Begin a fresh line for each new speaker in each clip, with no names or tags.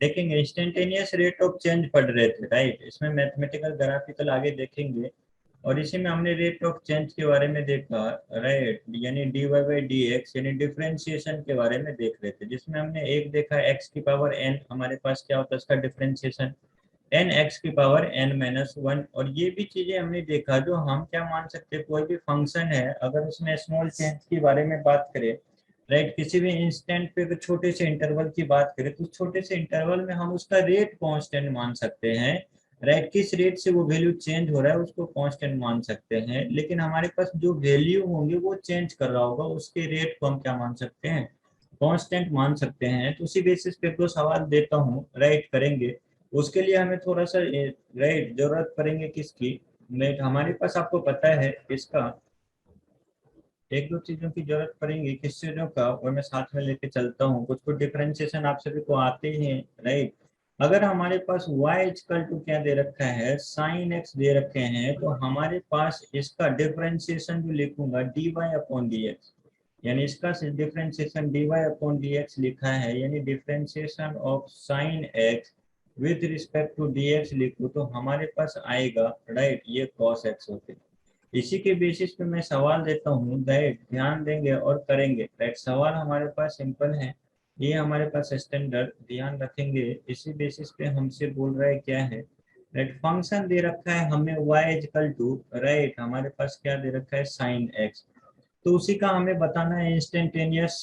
देखेंगे instantaneous rate of change पढ़ रहे थे, राइट। इसमें मैथमेटिकल ग्राफिकल आगे देखेंगे, और इसी में हमने रेट ऑफ चेंज के बारे में देखा, राइट, यानी dy बाई डी एक्स, यानी डिफरेंशिएशन के बारे में देख रहे थे, जिसमें हमने एक देखा x की पावर n, हमारे पास क्या होता है इसका डिफरेंशिएशन एन एक्स की पावर n माइनस वन। और ये भी चीजें हमने देखा जो हम क्या मान सकते हैं, कोई भी फंक्शन है अगर उसमें स्मॉल चेंज के बारे में बात करें, राइट, किसी भी इंस्टेंट पे अगर छोटे से इंटरवल की बात करें तो छोटे से इंटरवल में हम उसका रेट कांस्टेंट मान सकते हैं, राइट। किस रेट से वो वैल्यू चेंज हो रहा है उसको कांस्टेंट मान सकते हैं, लेकिन हमारे पास जो वैल्यू होंगे वो चेंज कर रहा होगा, उसके रेट को हम क्या मान सकते हैं, कांस्टेंट मान सकते हैं। तो उसी बेसिस पे दो सवाल देता हूँ, राइट, करेंगे। उसके लिए हमें थोड़ा सा, राइट, जरूरत पड़ेंगे किसकी, मैं हमारे पास आपको पता है इसका एक दो चीजों की जरूरत पड़ेगी, किस चीजों का, और मैं साथ में लेके चलता हूँ। कुछ कुछ डिफरेंशिएशन आप सभी को आते ही हैं, राइट। अगर हमारे पास y इक्वल टू क्या दे रखा है, साइन x दे रखे हैं, तो हमारे पास इसका डिफरेंशिएशन जो लिखूंगा dy अपॉन dx, यानी इसका डिफरेंशिएशन dy अपॉन dx लिखा है, यानी differentiation of sine x with respect to dx लिखूं तो हमारे पास आएगा, राइट, ये cos x होते। इसी के बेसिस पे मैं सवाल देता हूँ, दैट ध्यान देंगे और करेंगे, दैट सवाल हमारे पास सिंपल है, ये हमारे पास स्टैंडर्ड ध्यान रखेंगे। इसी बेसिस पे हमसे बोल रहा है क्या है, दैट फंक्शन दे रखा है हमें y इक्वल टू, राइट, हमारे पास क्या दे रखा है साइन x, तो उसी का हमें बताना है इंस्टेंटेनियस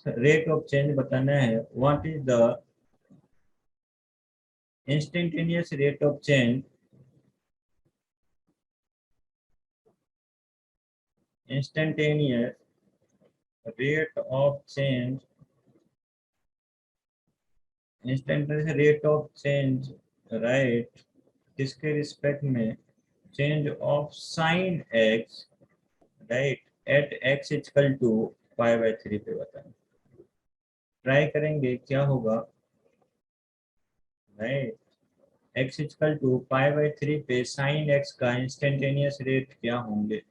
रेट ऑफ चेंज बताना है। What is the instantaneous rate of change, instantaneous rate of change, instantaneous rate of change, right, किसके रिस्पेक्ट में, change of sine x, right, at x equal to pi by three पे बताएं। Try करेंगे क्या होगा, right, x equal to pi by three पे sine x का instantaneous rate क्या होंगे।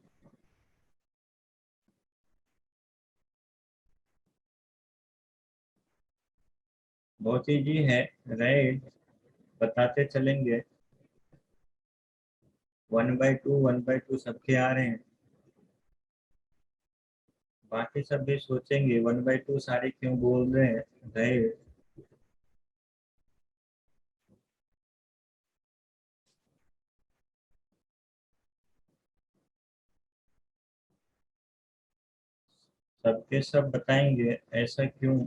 बहुत इजी है, राइट, बताते चलेंगे। One by two, one by two सबके आ रहे हैं, बाकी सब भी सोचेंगे वन बाई टू सारे क्यों बोल रहे हैं, राइट। सबके सब बताएंगे ऐसा क्यों,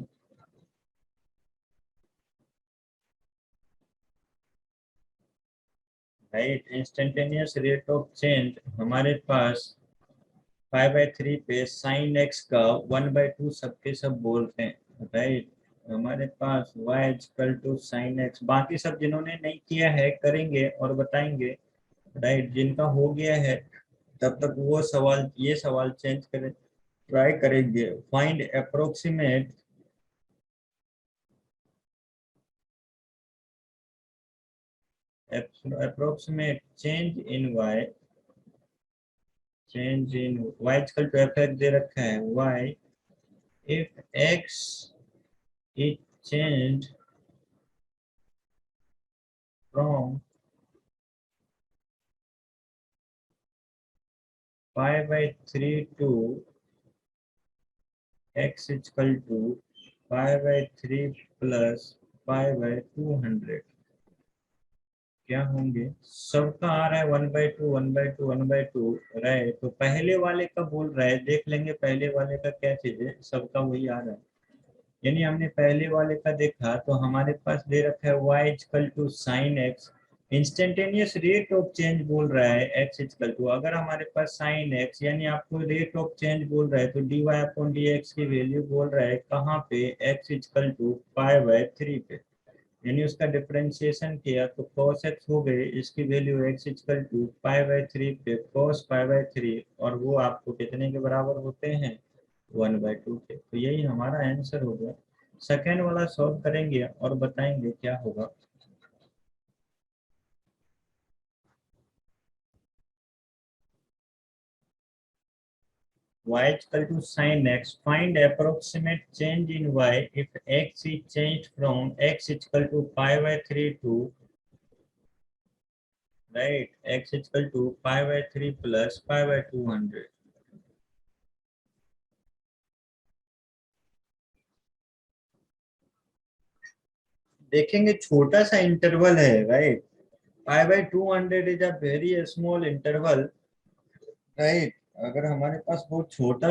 right. Instantaneous rate of change हमारे पास फाइव बाई थ्री पे साइन एक्स का वन बाई टू सबके सब बोलते हैं, राइट। हमारे पास y equal to sine x, बाकी सब जिन्होंने नहीं किया है करेंगे और बताएंगे, राइट। जिनका हो गया है तब तक वो सवाल, ये सवाल चेंज करें, ट्राई करेंगे। Find approximate, approximate change in y, change in y equal to F X दे रखा है, y if x is changed from pi by 3 to x is equal to pi by 3 plus pi by 200, क्या होंगे। सबका आ रहा है one by two, one by two, one by to, रहे तो पहले वाले का बोल रहा है, देख लेंगे पहले वाले का क्या चीज है, सबका वही आ रहा है। यानी हमने पहले वाले का देखा तो हमारे पास दे रखा है y equal to sine x, instantaneous rate of change बोल रहा है x इक्वल टू, अगर हमारे पास साइन x यानी आपको रेट ऑफ चेंज बोल रहा है तो dy अपॉन dx की वैल्यू बोल रहा है कहाँ पे, x equal to pi by three पे, यानी उसका डिफरेंशिएशन किया तो cos x हो गए, इसकी value x equal to pi by three पे cos पाई बाय थ्री, और वो आपको कितने के बराबर होते हैं, वन बाई टू के। तो यही हमारा आंसर हो गया। सेकेंड वाला सॉल्व करेंगे और बताएंगे क्या होगा। y equal to sin x, find approximate change in y if x is changed from x equal to pi by 3 to, right, x equal to pi by 3 plus pi by 200. देखेंगे छोटा सा interval है, right, pi by 200 is a very small interval, right. अगर हमारे पास बहुत छोटा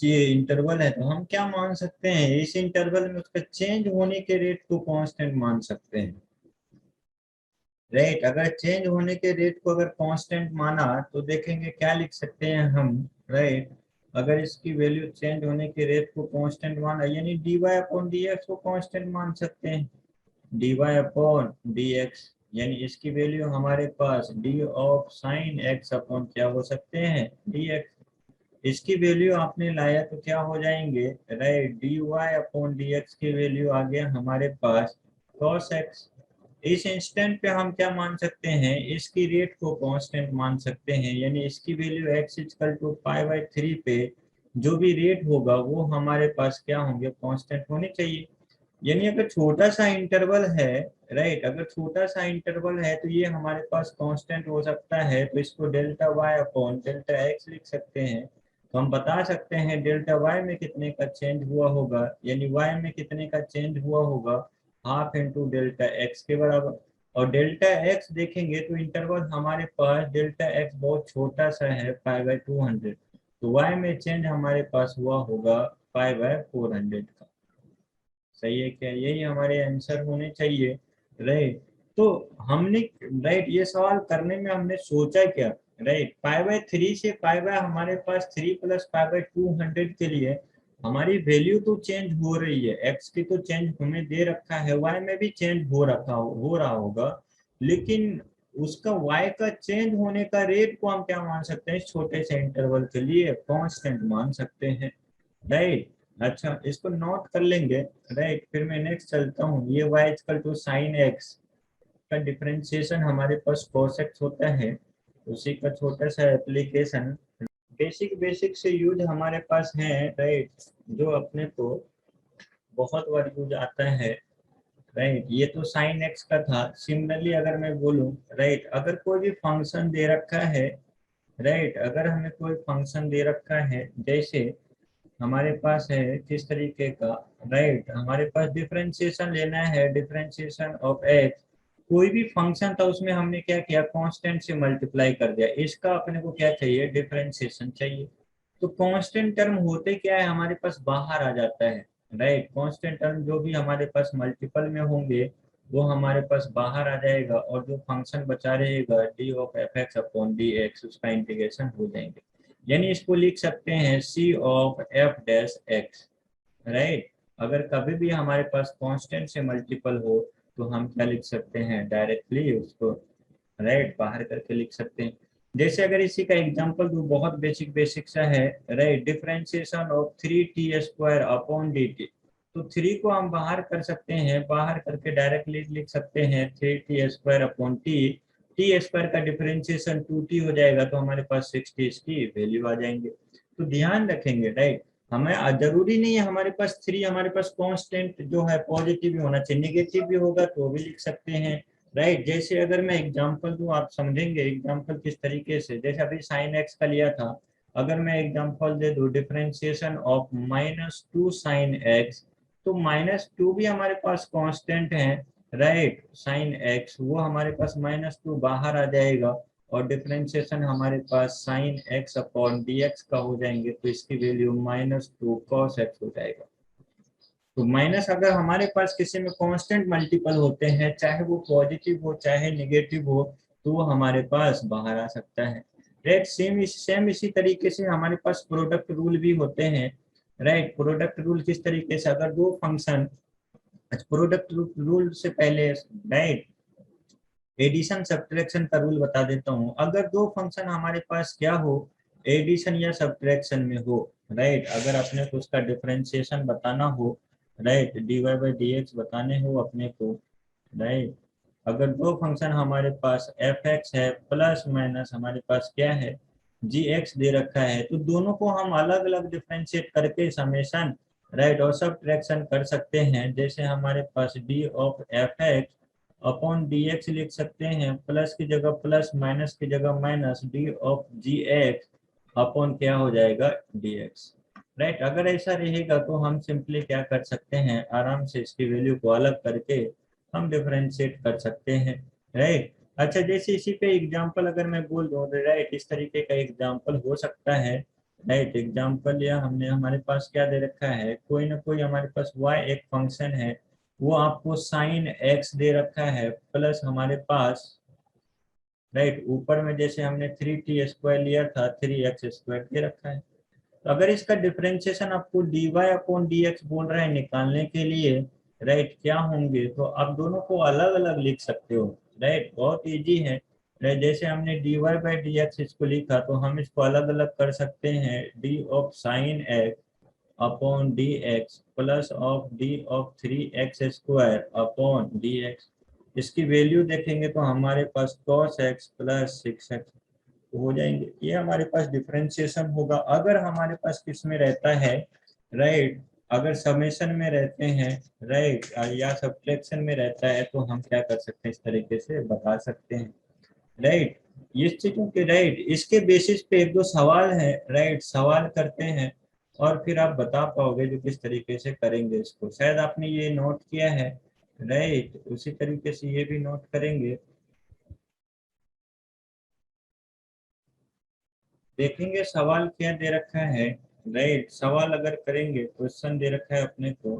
interval है तो हम क्या मान सकते हैं, इस इंटरवल में उसका चेंज होने के रेट को कांस्टेंट मान सकते हैं, राइट। अगर चेंज होने के रेट को अगर कांस्टेंट माना तो देखेंगे क्या लिख सकते हैं हम, राइट। अगर इसकी वैल्यू चेंज होने के रेट को कांस्टेंट माना यानी dy अपॉन dx को कांस्टेंट मान सकते हैं, dy अपॉन dx, यानी इसकी वैल्यू हमारे पास d of sine x upon क्या हो सकते हैं, dx। इसकी वैल्यू आपने लाया तो क्या हो जाएंगे, राइट, dy अपॉन dx की वैल्यू आ गया हमारे पास cos x। इस इंस्टेंट पे हम क्या मान सकते हैं, इसकी रेट को कांस्टेंट मान सकते हैं, यानी इसकी value x equal to pi by 3 पे जो भी रेट होगा वो हमारे पास क्या होंगे, कांस्टेंट होने चाहिए। यानी अगर छोटा सा इंटरवल है, राइट, अगर छोटा सा इंटरवल है तो ये हमारे पास कांस्टेंट हो सकता है, तो इसको delta y upon delta x लिख सकते हैं। तो हम बता सकते हैं डेल्टा वाई में कितने का चेंज हुआ होगा, यानी वाई में कितने का चेंज हुआ होगा, हाफ इंटू डेल्टा एक्स के बराबर। और डेल्टा एक्स देखेंगे तो इंटरवल हमारे पास डेल्टा एक्स बहुत छोटा सा है, पाई बाय 200, तो वाई में चेंज हमारे पास हुआ होगा पाई बाय 400 का। सही है क्या, यही हमारे आंसर होने चाहिए, राइट। तो हमने, राइट, ये सवाल करने में हमने सोचा क्या, राइट, पाई बाय 3 से पाई बाय हमारे पास 3 प्लस पाई बाय 200 के लिए हमारी वैल्यू तो चेंज हो रही है, एक्स की तो चेंज हमें दे रखा है, वाई में भी चेंज हो रहा होगा, लेकिन उसका वाई का चेंज होने का रेट को हम क्या मान सकते हैं, इस छोटे से इंटरवल के लिए कांस्टेंट मान सकते हैं, राइट। अच्छा, इसको नोट कर लेंगे, राइट। फिर मैं नेक्स्ट चलता हूँ, ये y equal to sine x का डिफरेंशिएशन हमारे पास cos x होता है, उसी का छोटा सा एप्लीकेशन बेसिक बेसिक से यूज हमारे पास है, राइट, जो अपने को बहुत बार यूज आता है, राइट। ये तो साइन एक्स का था। सिमिलरली अगर मैं बोलूँ, राइट, अगर कोई भी फंक्शन दे रखा है, राइट, अगर हमें कोई फंक्शन दे रखा है, जैसे हमारे पास है किस तरीके का, राइट, हमारे पास डिफरेंशिएशन लेना है, डिफरेंशिएशन ऑफ एक्स, कोई भी फंक्शन था उसमें हमने क्या किया, कांस्टेंट से मल्टीप्लाई कर दिया, इसका अपने को क्या चाहिए, डिफरेंशिएशन चाहिए। तो कांस्टेंट टर्म होते क्या है, हमारे पास बाहर आ जाता है, राइट। कांस्टेंट टर्म जो भी हमारे पास मल्टीपल में होंगे वो हमारे पास बाहर आ जाएगा, और जो फंक्शन बचा रहेगा D of F X upon D X, उसका इंटीग्रेशन हो जाएंगे, यानी इसको लिख सकते हैं C of F dash X, right. अगर कभी भी हमारे पास कांस्टेंट से मल्टीपल हो तो हम क्या लिख सकते हैं, डायरेक्टली उसको, राइट, बाहर करके लिख सकते हैं। जैसे अगर इसी का एग्जांपल दूं, बहुत बेसिक बेसिक सा है, right, differentiation of 3t square upon dt, तो 3 को हम बाहर कर सकते हैं, बाहर करके डायरेक्टली लिख सकते हैं 3t square upon T square का डिफरेंशिएशन 2t हो जाएगा, तो हमारे पास 60 इसकी वैल्यू आ जाएंगे। तो ध्यान रखेंगे, राइट, हमें जरूरी नहीं है हमारे पास 3, हमारे पास कांस्टेंट जो है पॉजिटिव भी होना चाहिए, निगेटिव भी होगा तो भी लिख सकते हैं, राइट। जैसे अगर मैं एग्जांपल दूं आप समझेंगे एग्जांपल किस तरीके से, जैसे अभी साइन एक्स का लिया था, अगर मैं एग्जांपल दे दूं डिफरेंशिएशन ऑफ -2 साइन एक्स, तो -2 भी हमारे पास कांस्टेंट है, राइट, साइन एक्स वो हमारे पास -2 बाहर आ जाएगा, और डिफरेंशिएशन हमारे पास sine X upon D X का हो जाएंगे, तो इसकी वैल्यू -2 कॉस एक्स हो जाएगा। तो माइनस अगर हमारे पास किसी में कांस्टेंट मल्टीपल होते हैं, चाहे वो पॉजिटिव हो चाहे निगेटिव हो, तो वो हमारे पास बाहर आ सकता है, राइट। सेम इसी तरीके से हमारे पास प्रोडक्ट रूल भी होते हैं, राइट। प्रोडक्ट रूल किस तरीके से, अगर दो फंक्शन, प्रोडक्ट रूल से पहले, राइट, एडिशन सब्ट्रैक्शन का रूल बता देता हूँ। अगर दो फंक्शन हमारे पास क्या हो, एडिशन या सब्ट्रैक्शन में हो, राइट, अगर अपने को उसका डिफरेंशिएशन बताना हो, right, dy by D x बताने हो अपने को, राइट, अगर दो फंक्शन हमारे पास एफ एक्स है प्लस माइनस हमारे पास क्या है, जी एक्स दे रखा है, तो दोनों को हम अलग अलग डिफ्रेंशिएट करके समेशन राइट और सब्ट्रैक्शन कर सकते हैं। जैसे हमारे पास D of F X upon D X लिख सकते हैं, प्लस की जगह प्लस माइनस की जगह minus d of g x upon क्या हो जाएगा डी एक्स राइट। अगर ऐसा रहेगा तो हम सिंपली क्या कर सकते हैं, आराम से इसकी वैल्यू को अलग करके हम डिफरेंशिएट कर सकते हैं राइट। अच्छा, जैसे इसी पे एग्जांपल अगर मैं बोल दूं राइट, इस तरीके का एग्जांपल हो सकता है राइट। एग्जांपल या हमने हमारे पास क्या दे रखा है, कोई ना कोई हमारे पास y एक फंक्शन है, वो आपको साइन x दे रखा है, प्लस हमारे पास राइट ऊपर में जैसे हमने 3t² लिया था 3x² दे रखा है। तो अगर इसका डिफरेंशिएशन आपको dy अपॉन dx बोल रहा है निकालने के लिए राइट, क्या होंगे, तो आप दोनों को अलग अलग लिख सकते हो राइट, बहुत इजी है राइट। जैसे हमने dy बाई डी एक्स इसको लिखा, तो हम इसको अलग अलग कर सकते हैं, d of sine x upon D x plus of D of 3x² upon D x. इसकी वैल्यू देखेंगे तो हमारे पास cos x प्लस 6x हो जाएंगे। ये हमारे पास डिफरेंशिएशन होगा। अगर हमारे पास किस में रहता है राइट, अगर समेशन में रहते हैं राइट या सब्ट्रैक्शन में रहता है, तो हम क्या कर सकते हैं, इस तरीके से बता सकते हैं राइट। ये चीजों के राइट इसके बेसिस पे एक दो सवाल है राइट, सवाल करते हैं और फिर आप बता पाओगे जो किस तरीके से करेंगे इसको। शायद आपने ये नोट किया है राइट, उसी तरीके से ये भी नोट करेंगे। देखेंगे सवाल क्या दे रखा है राइट, सवाल अगर करेंगे, क्वेश्चन दे रखा है अपने को,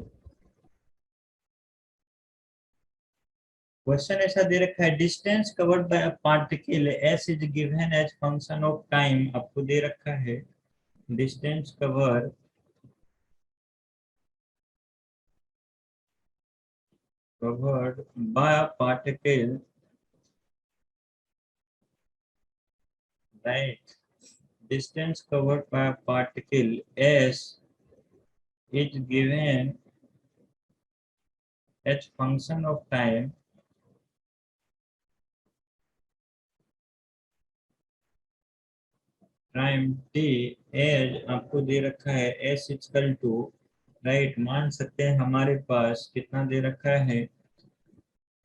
क्वेश्चन ऐसा दे रखा है, distance covered by a particle s is given as function of time. आपको दे रखा है distance covered by a particle right, distance covered by a particle s is given as function of time time t as आपको दे रखा है s equal to right, मान सकते हैं हमारे पास कितना दे रखा है,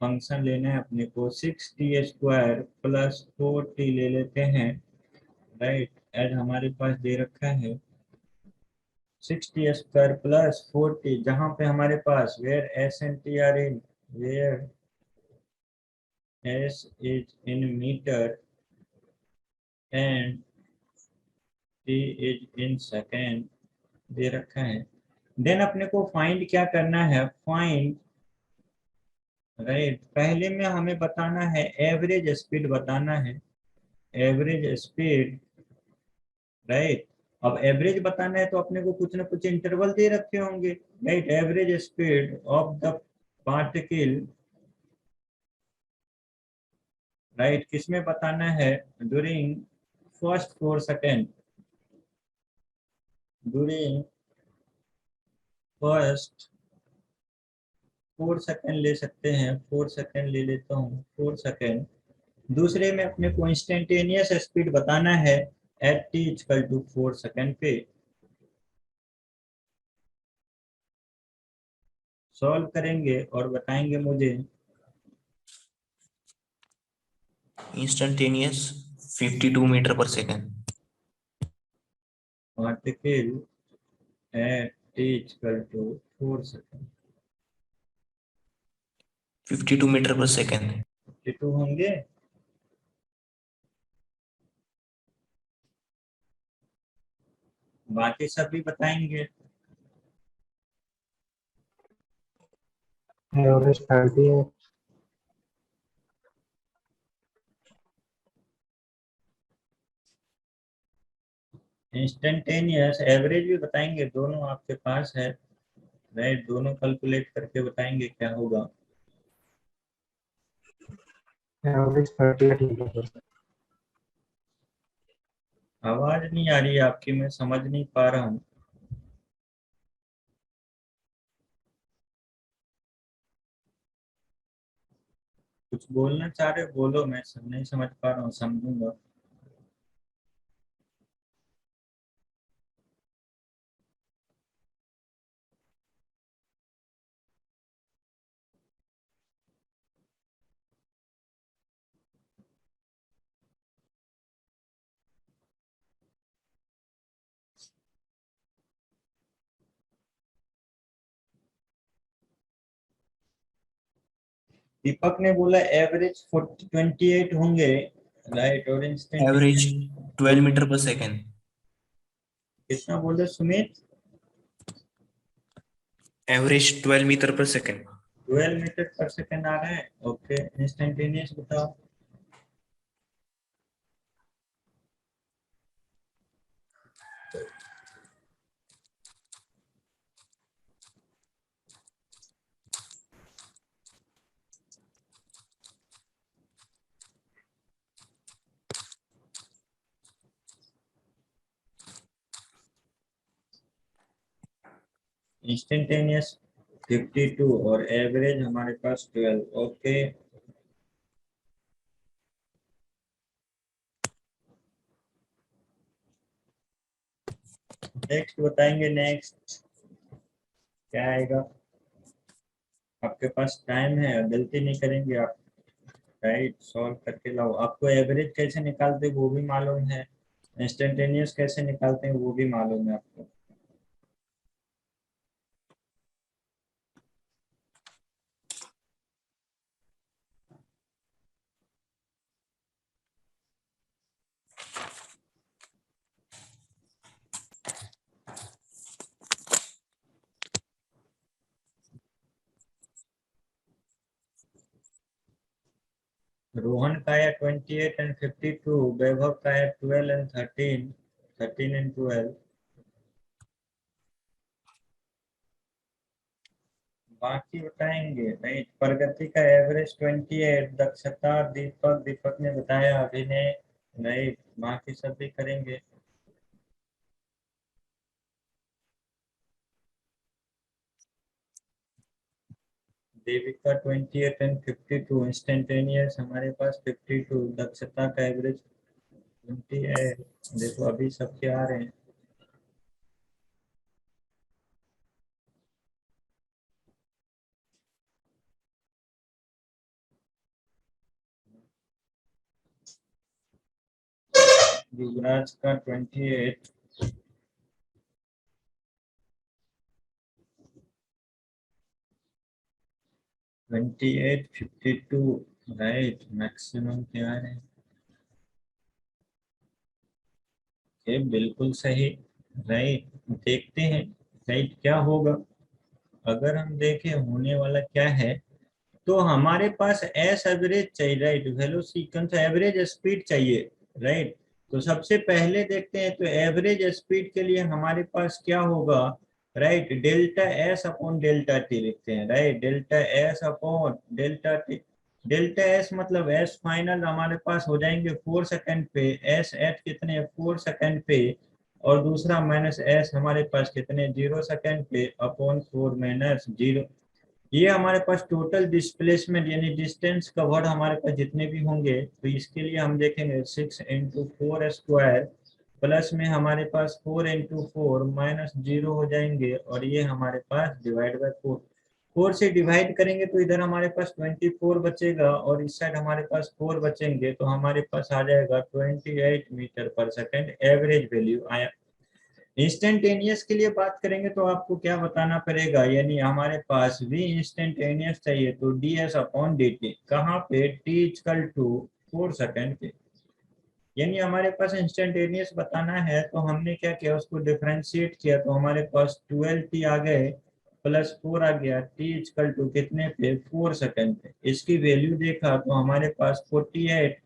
फंक्शन लेना है अपने को 6t² प्लस 4t ले लेते हैं राइट, एज हमारे पास दे रखा है 6t² प्लस 4t, जहाँ पे हमारे पास where S and T R in, where S is in metre and T is in second दे रखा है। देन अपने को फाइंड क्या करना है, फाइंड राइट, पहले में हमें बताना है एवरेज स्पीड बताना है, एवरेज स्पीड राइट। अब एवरेज बताना है तो अपने को कुछ ना कुछ इंटरवल दे रखे होंगे right, average speed of the particle right, किसमें बताना है, during first 4 second, during first 4 second ले सकते हैं, 4 सेकेंड ले लेता हूँ 4 सेकेंड। दूसरे में अपने को इंस्टेंटेनियस स्पीड बताना है at T equal to 4 second पे। सॉल्व करेंगे और बताएंगे मुझे।
Instantaneous 52 metre per second.
Particle at T equal to 4 second,
52 metre per second.
52 होंगे। बाकी सब भी बताएंगे।
एवरेज 30 है।
इंस्टेंटेनियस एवरेज भी बताएंगे, दोनों आपके पास है राइट, दोनों कैलकुलेट करके बताएंगे क्या होगा।
एवरेज 30 ठीक है सर।
आवाज नहीं आ रही है आपकी, मैं समझ नहीं पा रहा हूँ। कुछ बोलना चाह रहे हो बोलो, मैं सब नहीं समझ पा रहा हूँ, समझूंगा। दीपक ने बोला एवरेज 28 होंगे, राइट, और instant
average 12 metre per second.
कितना बोले Sumit?
Average 12 metre per second.
12 metre per second आ रहा है। ओके, इंस्टेंटेनियस बताओ। इंस्टेंटेनियस 52 और एवरेज हमारे पास 12। ओके, नेक्स्ट बताएंगे। नेक्स्ट क्या आएगा? आपके पास टाइम है, गलती नहीं करेंगे आप, राइट, सॉल्व करके लाओ। आपको एवरेज कैसे निकालते हैं वो भी मालूम है, इंस्टेंटेनियस कैसे निकालते हैं वो भी मालूम है आपको। रोहन का है 28 एंड 52, वैभव का है 12 एंड 13, 13 एंड 12। बाकी बताएंगे, राइट। प्रगति का एवरेज 28, दक्षता दीपक, दीपक ने बताया, अभिनय, राइट, बाकी सब भी करेंगे। देविका 28 एंड 52, इंस्टेंटेनियस हमारे पास 52, दक्षता का एवरेज 20 है। देखो अभी सबके आ रहे हैं। युवराज का 28, ट्वेंटी एट 52, राइट, मैक्सिमम क्या है? ये बिल्कुल सही, राइट। देखते हैं, राइट, क्या होगा। अगर हम देखें होने वाला क्या है, तो हमारे पास एस एवरेज चाहिए, राइट, वेलो सीक्वेंस एवरेज स्पीड चाहिए, राइट। तो सबसे पहले देखते हैं, तो एवरेज स्पीड के लिए हमारे पास क्या होगा, right, delta S upon delta T लिखते हैं, right, delta S upon delta T. Delta S मतलब एस फाइनल हमारे पास हो जाएंगे 4 सेकंड पे, एस एट कितने 4 सेकंड पे, और दूसरा माइनस एस हमारे पास कितने 0 सेकंड पे अपॉन 4 माइनस 0। ये हमारे पास टोटल डिस्प्लेसमेंट यानी डिस्टेंस कवर्ड हमारे पास जितने भी होंगे, तो इसके लिए हम देखेंगे 6 इंटू 4 स्क्वायर प्लस में हमारे पास 4 इंटू 4 माइनस 0 हो जाएंगे, और ये हमारे पास डिवाइड बाय 4। 4 से डिवाइड करेंगे तो इधर हमारे पास 24 बचेगा, और इस साइड हमारे पास 4 बचेंगे, तो हमारे पास आ जाएगा 28 metre per second average value आया। इंस्टेंटेनियस के लिए बात करेंगे तो आपको क्या बताना पड़ेगा, यानी हमारे पास भी इंस्टेंटेनियस चाहिए, तो D S upon D T, कहाँ पे टी इक्वल टू 4 सेकेंड पे, यानी हमारे पास इंस्टेंटेनियस बताना है, तो हमने क्या किया, उसको डिफरेंशिएट किया, तो हमारे पास 12 टी आ गए प्लस 4 आ गया, टी इक्वल टू कितने पे 4 सेकेंड पे। इसकी वैल्यू देखा तो हमारे पास 48,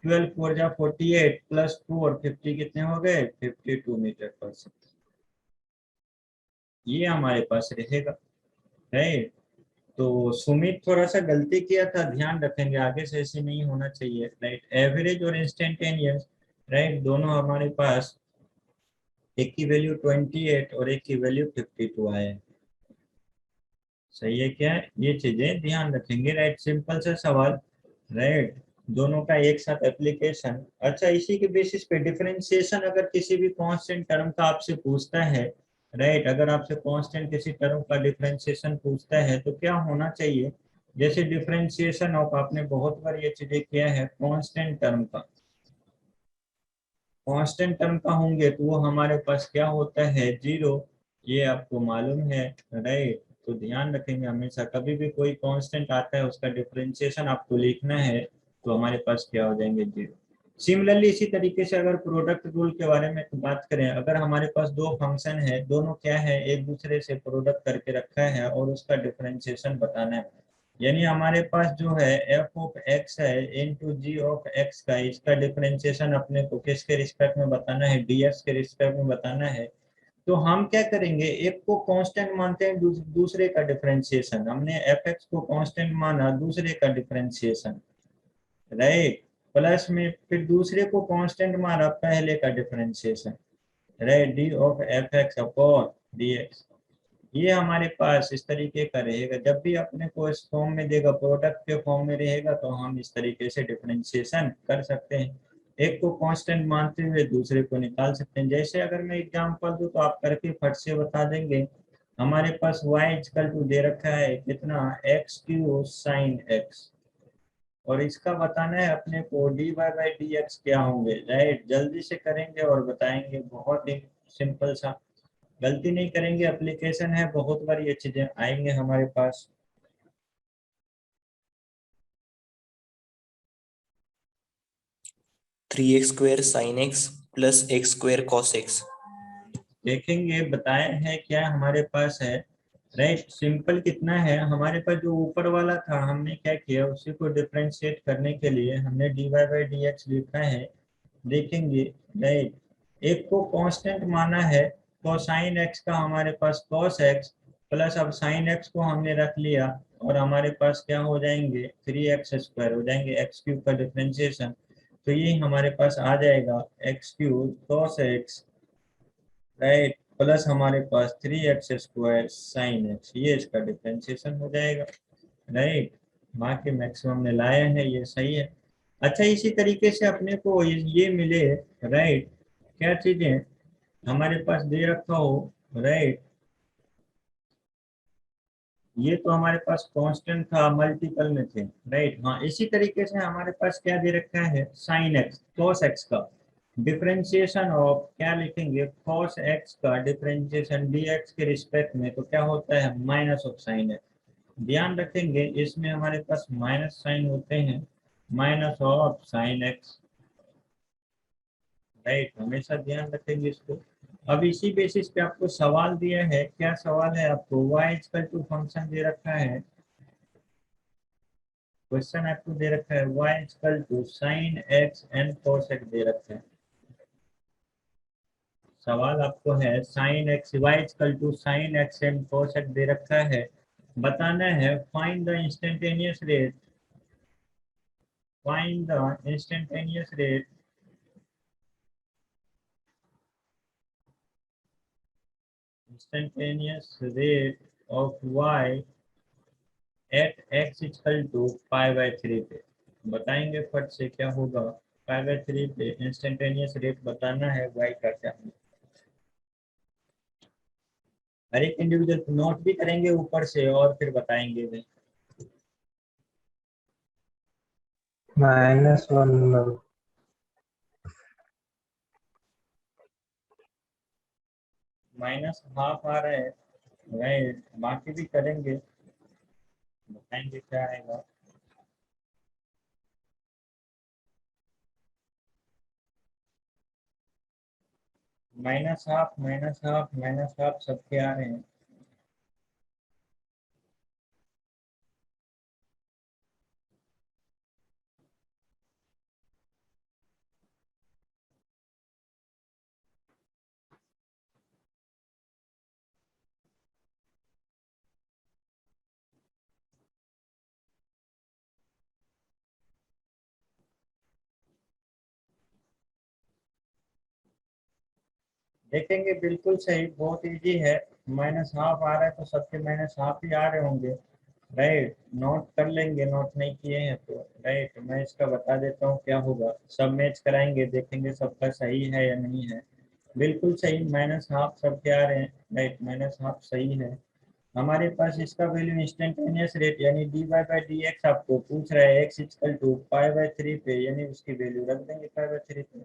12 4 जा 48 प्लस 4 50 कितने हो गए 52 मीटर पर सेकेंड, ये हमारे पास रहेगा, राइट। तो सुमित थोड़ा सा गलती किया था, ध्यान रखेंगे आगे से ऐसे नहीं होना चाहिए, राइट। एवरेज और इंस्टेंटेनियस, राइट, दोनों हमारे पास एक की वैल्यू 28 और एक की वैल्यू 52 आए हैं। सही है क्या? ये चीजें ध्यान रखेंगे, राइट, सिंपल सा सवाल, राइट, दोनों का एक साथ एप्लीकेशन। अच्छा, इसी के बेसिस पे डिफरेंशिएशन अगर किसी भी कांस्टेंट टर्म का आपसे पूछता है, राइट, अगर आपसे कांस्टेंट किसी टर्म का डिफरेंशिएशन पूछता है तो क्या होना चाहिए, जैसे डिफरेंशिएशन ऑफ, आपने बहुत बार ये चीजें किया है, कांस्टेंट टर्म का, कांस्टेंट टर्म का होंगे तो वो हमारे पास क्या होता है 0, ये आपको मालूम है, राइट। तो ध्यान रखेंगे हमेशा कभी भी कोई कांस्टेंट आता है उसका डिफरेंशिएशन आपको लिखना है तो हमारे पास क्या हो जाएंगे 0। सिमिलरली इसी तरीके से अगर प्रोडक्ट रूल के बारे में बात करें, अगर हमारे पास दो फंक्शन है, दोनों क्या है, एक दूसरे से प्रोडक्ट करके रखा है और उसका डिफरेंशिएशन बताना है, यानी हमारे पास जो है एफ ऑफ एक्स है इनटू जी ऑफ एक्स का, इसका डिफरेंशिएशन अपने को किसके रिस्पेक्ट में बताना है, डीएक्स के रिस्पेक्ट में बताना है। तो हम क्या करेंगे, एक को कांस्टेंट मानते हैं, दूसरे का डिफरेंशिएशन, हमने एफ एक्स को कांस्टेंट माना, दूसरे का डिफरेंशिएशन, राइट, प्लस में फिर दूसरे को कांस्टेंट माना, पहले का differentiation, right, D of F X upon D x. ये हमारे पास इस तरीके का रहेगा, जब भी अपने को इस फॉर्म में देगा, प्रोडक्ट के फॉर्म में रहेगा, तो हम इस तरीके से डिफरेंशिएशन कर सकते हैं, एक को कांस्टेंट मानते हुए दूसरे को निकाल सकते हैं। जैसे अगर मैं एग्जांपल दूं तो आप करके फट से बता देंगे। हमारे पास y इक्वल टू दे रखा है कितना, एक्स क्यू साइन एक्स, और इसका बताना है अपने को dy बाई डी एक्स क्या होंगे, राइट। जल्दी से करेंगे और बताएंगे, बहुत ही सिंपल सा, गलती नहीं करेंगे, एप्लीकेशन है, बहुत बार ये चीजें आएंगे हमारे पास।
3x square sine x plus x square cos x.
देखेंगे बताए हैं क्या हमारे पास है, राइट। सिंपल कितना है, हमारे पास जो ऊपर वाला था हमने क्या किया, उसी को डिफरेंशिएट करने के लिए हमने dy बाई डी एक्स लिखा है। देखेंगे, राइट, एक को कांस्टेंट माना है, कोसाइन एक्स का हमारे पास cos एक्स, प्लस अब साइन एक्स को हमने रख लिया, और हमारे पास क्या हो जाएंगे 3x स्क्वायर हो जाएंगे, एक्स क्यूब का डिफरेंशिएशन, तो ये हमारे पास आ जाएगा x cube cos x, right, plus हमारे पास 3x स्क्वायर साइन एक्स, ये इसका डिफरेंशिएशन हो जाएगा, राइट। बाकी मैक्सिमम ने लाया है, ये सही है। अच्छा, इसी तरीके से अपने को ये मिले, राइट, क्या चीजें हमारे पास दे रखा हो, राइट, ये तो हमारे पास कांस्टेंट था, मल्टीपल में थे, राइट। हाँ, इसी तरीके से हमारे पास क्या दे रखा है, साइन एक्स cos एक्स का डिफरेंशिएशन ऑफ, क्या लिखेंगे, cos एक्स का डिफरेंशिएशन dx के रिस्पेक्ट में, तो क्या होता है माइनस ऑफ साइन एक्स। ध्यान रखेंगे इसमें हमारे पास माइनस साइन होते हैं, minus of sine x, right, हमेशा ध्यान रखेंगे इसको। अब इसी बेसिस पे आपको सवाल दिया है, क्या सवाल है आपको, y इक्वल टू फंक्शन दे रखा है, क्वेश्चन आपको दे रखा है y equal to sine X and cos X दे रखा है। सवाल आपको है sine X, y equal to sine X and cos X दे रखा है, बताना है find the instantaneous rate, find the instantaneous rate of y at x equal to pi by 3 पे। बताएंगे फट से क्या होगा, पाई बाई 3 पे इंस्टेंटेनियस रेट बताना है y का क्या है। हर एक इंडिविजुअल नोट भी करेंगे ऊपर से और फिर बताएंगे भी।
-1
माइनस हाफ आ रहा है, राइट, बाकी भी करेंगे, बताएंगे क्या आएगा। Minus half minus half minus half सबके आ रहे हैं। देखेंगे बिल्कुल सही, बहुत इजी है, माइनस हाफ आ रहा है तो सबके माइनस हाफ ही आ रहे होंगे, राइट। नोट कर लेंगे, नोट नहीं किए हैं तो, राइट, मैं इसका बता देता हूँ क्या होगा, सब मैच कराएंगे, देखेंगे सबका सही है या नहीं है। बिल्कुल सही, माइनस हाफ सबके आ रहे हैं, राइट, माइनस हाफ सही है। हमारे पास इसका वैल्यू इंस्टेंटेनियस रेट यानी dy बाई डी एक्स आपको पूछ रहा है, x equal to pi by 3 पे, यानी उसकी वैल्यू रख देंगे पाई बाई 3 पे।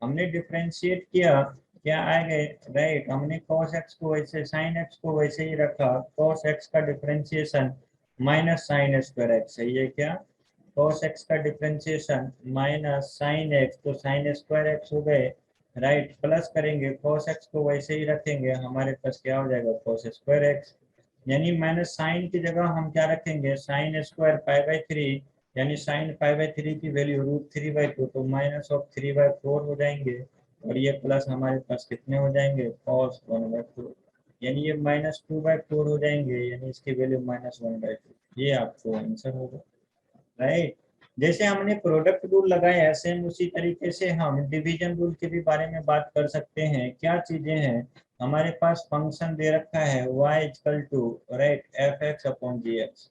हमने डिफरेंशिएट किया क्या आएगा, राइट। हमने cos x को वैसे sin x को वैसे ही रखा, cos x का differentiation minus sine square x, सही है क्या। cos x का डिफरेंशिएशन माइनस साइन x, तो साइन स्क्वायर एक्स हो गए, राइट। प्लस करेंगे cos x को वैसे ही रखेंगे, हमारे पास क्या हो जाएगा cos स्क्वायर एक्स, यानी माइनस साइन की जगह हम क्या रखेंगे sine square pi by three, यानी साइन पाई बाई थ्री की वैल्यू √3/2, तो माइनस ऑफ 3/4 हो जाएंगे, और ये प्लस हमारे पास कितने हो जाएंगे cos 1/4, यानी ये -2/4 हो जाएंगे, यानी इसकी वैल्यू -1/2, ये आपको आंसर होगा, राइट। जैसे हमने प्रोडक्ट रूल लगाया सेम उसी तरीके से हम डिवीजन रूल के भी बारे में बात कर सकते हैं। क्या चीजें हैं, हमारे पास फंक्शन दे रखा है y equal to, right, f(x)/gx।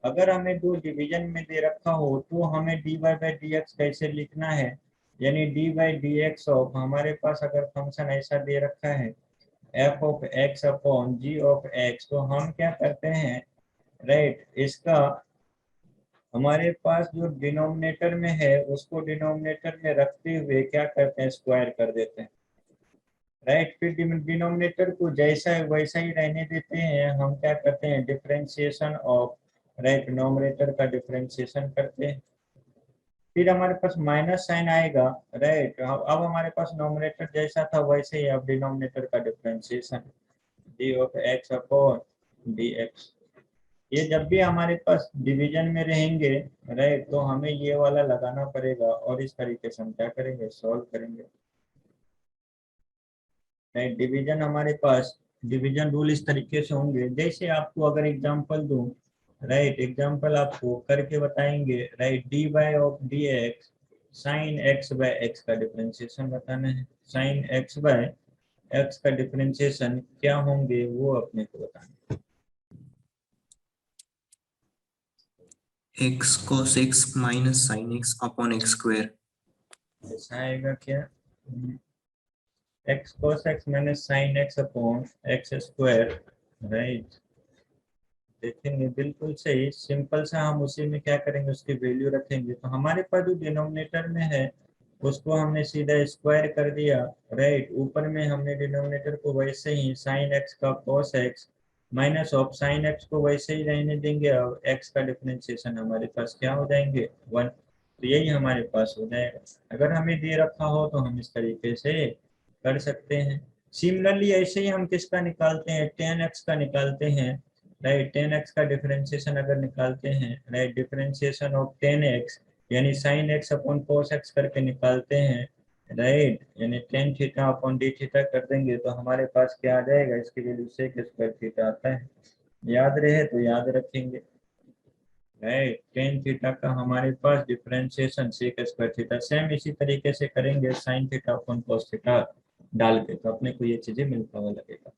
अगर हमें दो डिवीजन में दे रखा हो तो हमें dy/dx कैसे लिखना है, यानी dy/dx ऑफ, हमारे पास अगर फंक्शन ऐसा दे रखा है f(x)/g(x), तो हम क्या करते हैं, राइट, इसका हमारे पास जो डिनोमिनेटर में है उसको डिनोमिनेटर में रखते हुए क्या करते हैं स्क्वायर कर देते हैं, राइट। फिर डिनोमिनेटर को जैसा है वैसा ही रहने देते हैं, हम क्या करते हैं डिफरेंशिएशन ऑफ, राइट, नोमिनेटर का डिफरेंशिएशन करते हैं, फिर हमारे पास माइनस साइन आएगा, राइट। अब हमारे पास नोमिनेटर जैसा था वैसे ही अब डिनोमिनेटर का डिफरेंशिएशन d(x)/dx। ये जब भी हमारे पास डिवीजन में रहेंगे, राइट, तो हमें ये वाला लगाना पड़ेगा, और इस तरीके से हम क्या करेंगे सॉल्व करेंगे, राइट। डिवीजन हमारे पास डिवीजन रूल इस तरीके से होंगे, जैसे आपको अगर एग्जांपल दूं, राइट, एग्जांपल आपको करके बताएंगे, राइट, dy/dx साइन x/x का डिफरेंशिएशन बताना है, साइन x/x का डिफरेंशिएशन क्या होंगे वो अपने को बताना
x cos x minus sin x upon x square।
है। ऐसा आएगा क्या, x cos x minus sine x upon x square, right. देखेंगे बिल्कुल सही, सिंपल सा हम उसी में क्या करेंगे उसकी वैल्यू रखेंगे, तो हमारे पास जो डिनोमिनेटर में है उसको हमने सीधा स्क्वायर कर दिया, राइट। ऊपर में हमने डिनोमिनेटर को वैसे ही साइन x का cos x minus of sine x को वैसे ही रहने देंगे, और x का डिफरेंशिएशन हमारे पास क्या हो जाएंगे 1, तो यही हमारे पास हो जाएगा। अगर हमें दे रखा हो तो हम इस तरीके से कर सकते हैं। सिमिलरली ऐसे ही हम किसका निकालते हैं, tan x का निकालते हैं, राइट। tan x का डिफरेंशिएशन अगर निकालते हैं, right, differentiation of tan x यानी sin x upon cos x करके निकालते हैं, राइट, यानी tan theta upon d theta कर देंगे, तो हमारे पास क्या आ जाएगा, इसकी वैल्यू sec स्क्वायर थीटा आता है, याद रहे तो याद रखेंगे, राइट। tan थीटा का हमारे पास differentiation sec square theta, same इसी तरीके से करेंगे sin theta upon cos theta डाल के, तो अपने को ये चीजें मिलता हुआ लगेगा।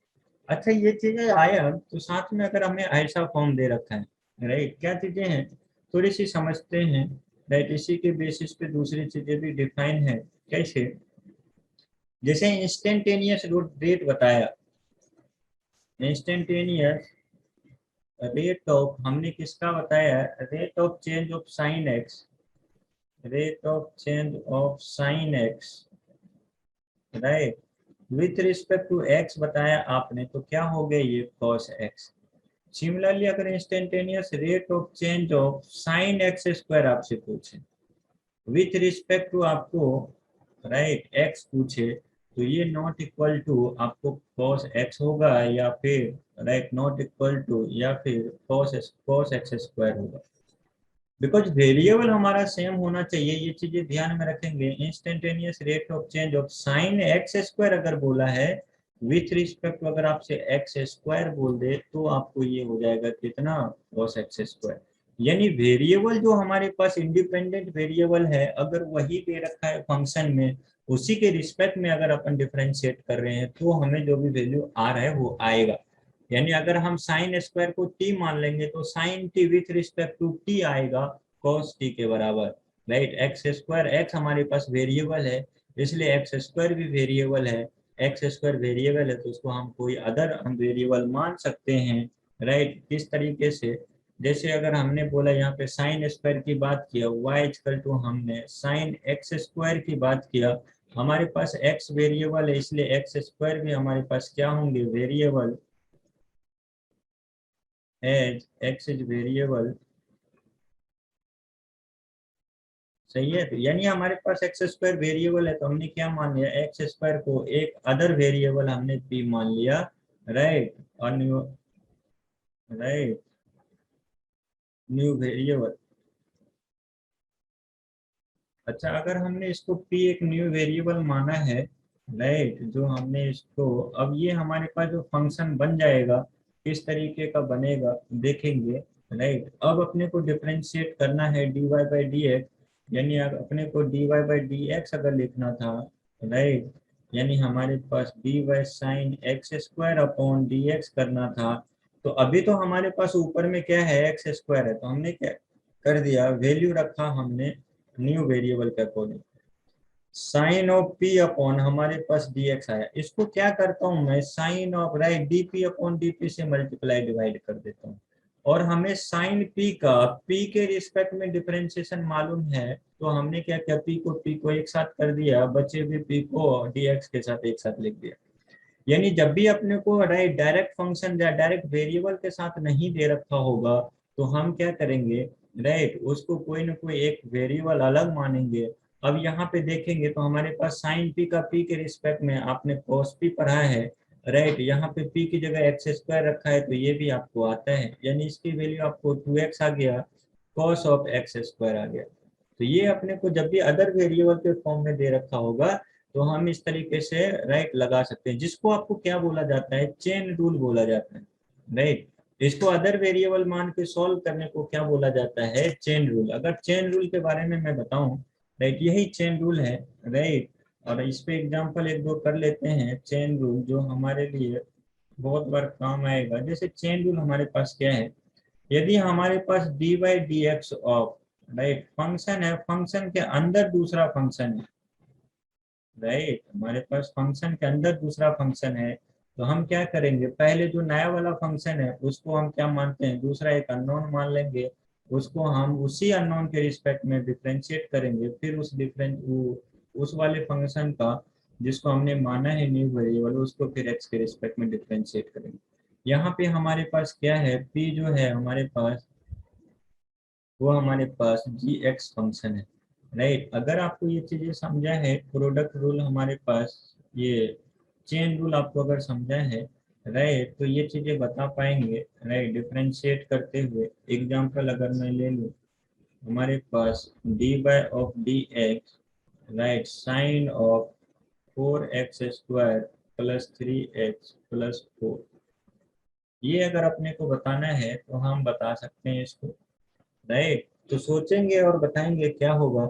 अच्छा, ये चीजें आया तो साथ में अगर हमें ऐसा फॉर्म दे रखा है, राइट, क्या चीजें हैं थोड़ी सी समझते हैं, राइट। इसी के बेसिस पे दूसरी चीजें भी डिफाइन है, कैसे, जैसे इंस्टेंटेनियस रेट बताया, इंस्टेंटेनियस रेट ऑफ, हमने किसका बताया, rate of change of sine x, rate of change of sine x, right, with respect to x बताया आपने, तो क्या हो गया ये cos x। सिमिलरली अगर instantaneous rate of change of sine x square आपसे पूछे विथ रिस्पेक्ट टू आपको, राइट, x पूछे, तो ये नॉट इक्वल टू आपको cos x होगा, या फिर, राइट, नॉट इक्वल टू, या फिर cos x स्क्वायर होगा, बिकॉज वेरिएबल हमारा सेम होना चाहिए, ये चीजें ध्यान में रखेंगे। Instantaneous rate of change of sine x square अगर बोला है, विथ रिस्पेक्ट अगर आपसे एक्स स्क्वायर बोल दे, तो आपको ये हो जाएगा कितना cos x स्क्वायर, यानी वेरिएबल जो हमारे पास इंडिपेंडेंट वेरिएबल है अगर वही दे रखा है फंक्शन में, उसी के रिस्पेक्ट में अगर अपन डिफरेंशिएट कर रहे हैं, तो हमें जो भी वैल्यू आ रहा है वो आएगा। यानी अगर हम साइन स्क्वायर को t मान लेंगे तो sine t with respect to t आएगा cos t के बराबर, राइट। एक्स स्क्वायर, एक्स हमारे पास वेरिएबल है, इसलिए एक्स स्क्वायर भी वेरिएबल है, एक्स स्क्वायर वेरिएबल है तो उसको हम कोई अदर हम वेरिएबल मान सकते हैं, राइट। किस तरीके से, जैसे अगर हमने बोला यहाँ पे साइन स्क्वायर की बात किया y इक्वल टू हमने साइन एक्स स्क्वायर की बात किया, हमारे पास x वेरिएबल है, इसलिए x स्क्वायर भी हमारे पास क्या होंगे, variable, as x is variable. सही है, तो यानी हमारे पास एक्स स्क्वायर वेरिएबल है, तो हमने क्या मान लिया, एक्स स्क्वायर को एक अदर वेरिएबल हमने पी मान लिया, राइट, और राइट न्यू वेरिएबल। अच्छा, अगर हमने इसको p एक न्यू वेरिएबल माना है, राइट, जो हमने इसको, अब ये हमारे पास जो फंक्शन बन जाएगा किस तरीके का बनेगा देखेंगे, राइट। अब अपने को डिफरेंशिएट करना है dy बाई डी एक्स, यानी अगर अपने को dy बाई डी एक्स अगर लिखना था, राइट, यानी हमारे पास dy sign x square upon D x करना था। तो अभी तो हमारे पास ऊपर में क्या है, एक्स स्क्वायर है, तो हमने क्या कर दिया, वैल्यू रखा हमने न्यू वेरिएबल के according, sine of p upon हमारे पास dx आया, इसको क्या करता हूं मैं, sine of, right, dp upon dp से मल्टीप्लाई डिवाइड कर देता हूं। और हमें साइन p का p के रिस्पेक्ट में डिफरेंशिएशन मालूम है, तो हमने क्या किया, p को एक साथ कर दिया, बचे हुए p को dx के साथ एक साथ लिख दिया। यानी जब भी अपने को, राइट, डायरेक्ट फंक्शन या डायरेक्ट वेरिएबल के साथ नहीं दे रखा होगा, तो हम क्या करेंगे, राइट, उसको कोई ना कोई एक वेरिएबल अलग मानेंगे। अब यहाँ पे देखेंगे तो हमारे पास साइन पी का पी के रिस्पेक्ट में आपने कॉस पी पढ़ा है, राइट, यहाँ पे पी की जगह एक्स स्क्वायर रखा है, तो ये भी आपको आता है, यानी इसकी वैल्यू आपको 2x आ गया, कॉस ऑफ एक्स स्क्वायर आ गया। तो ये अपने को जब भी अदर वेरिएबल के फॉर्म में दे रखा होगा, तो हम इस तरीके से, राइट, लगा सकते हैं, जिसको आपको क्या बोला जाता है, चेन रूल बोला जाता है, राइट। इसको अदर वेरिएबल मान के सॉल्व करने को क्या बोला जाता है, चेन रूल। अगर चेन रूल के बारे में मैं बताऊं, राइट, यही चेन रूल है, राइट। और इस पे एग्जांपल एक दो कर लेते हैं, चेन रूल जो हमारे लिए बहुत बार काम आएगा। जैसे चेन रूल हमारे पास क्या है, यदि हमारे पास D by D X of, right, function है, फंक्शन के अंदर दूसरा फंक्शन है, राइट, हमारे पास फंक्शन के अंदर दूसरा फंक्शन है, तो हम क्या करेंगे, पहले जो नया वाला फंक्शन है उसको हम क्या मानते हैं, दूसरा एक अननोन मान लेंगे, उसको हम उसी अननोन के रिस्पेक्ट में डिफरेंशिएट करेंगे, फिर उस वाले फंक्शन का जिसको हमने माना है न्यू वेरिएबल, उसको फिर एक्स के रिस्पेक्ट में डिफरेंशिएट करेंगे। यहाँ पे हमारे पास क्या है, p जो है हमारे पास, वो हमारे पास जी एक्स फंक्शन है, राइट। अगर आपको ये चीजें समझा है, प्रोडक्ट रूल हमारे पास, ये चेन रूल आपको अगर समझा है, राइट, तो ये चीजें बता पाएंगे, राइट, डिफरेंशिएट करते हुए। एग्जांपल अगर मैं ले लूँ, हमारे पास D by of D X, right, sine of 4x square plus 3x plus 4, ये अगर अपने को बताना है तो हम बता सकते हैं इसको, राइट। तो सोचेंगे और बताएंगे क्या होगा,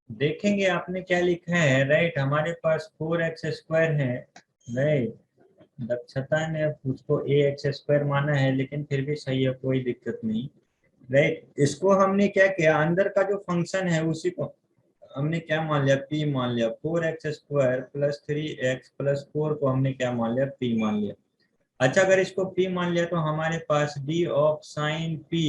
देखेंगे आपने क्या लिखा है, राइट, हमारे पास 4x स्क्वायर है, राइट, दक्षता ने उसको ए एक्स स्क्वायर माना है, लेकिन फिर भी सही है, कोई दिक्कत नहीं, राइट। इसको हमने क्या किया, अंदर का जो फंक्शन है उसी को हमने क्या मान लिया, p मान लिया, 4x square plus 3x plus 4 को हमने क्या मान लिया, p मान लिया। अच्छा, अगर इसको p मान लिया, तो हमारे पास d of sine p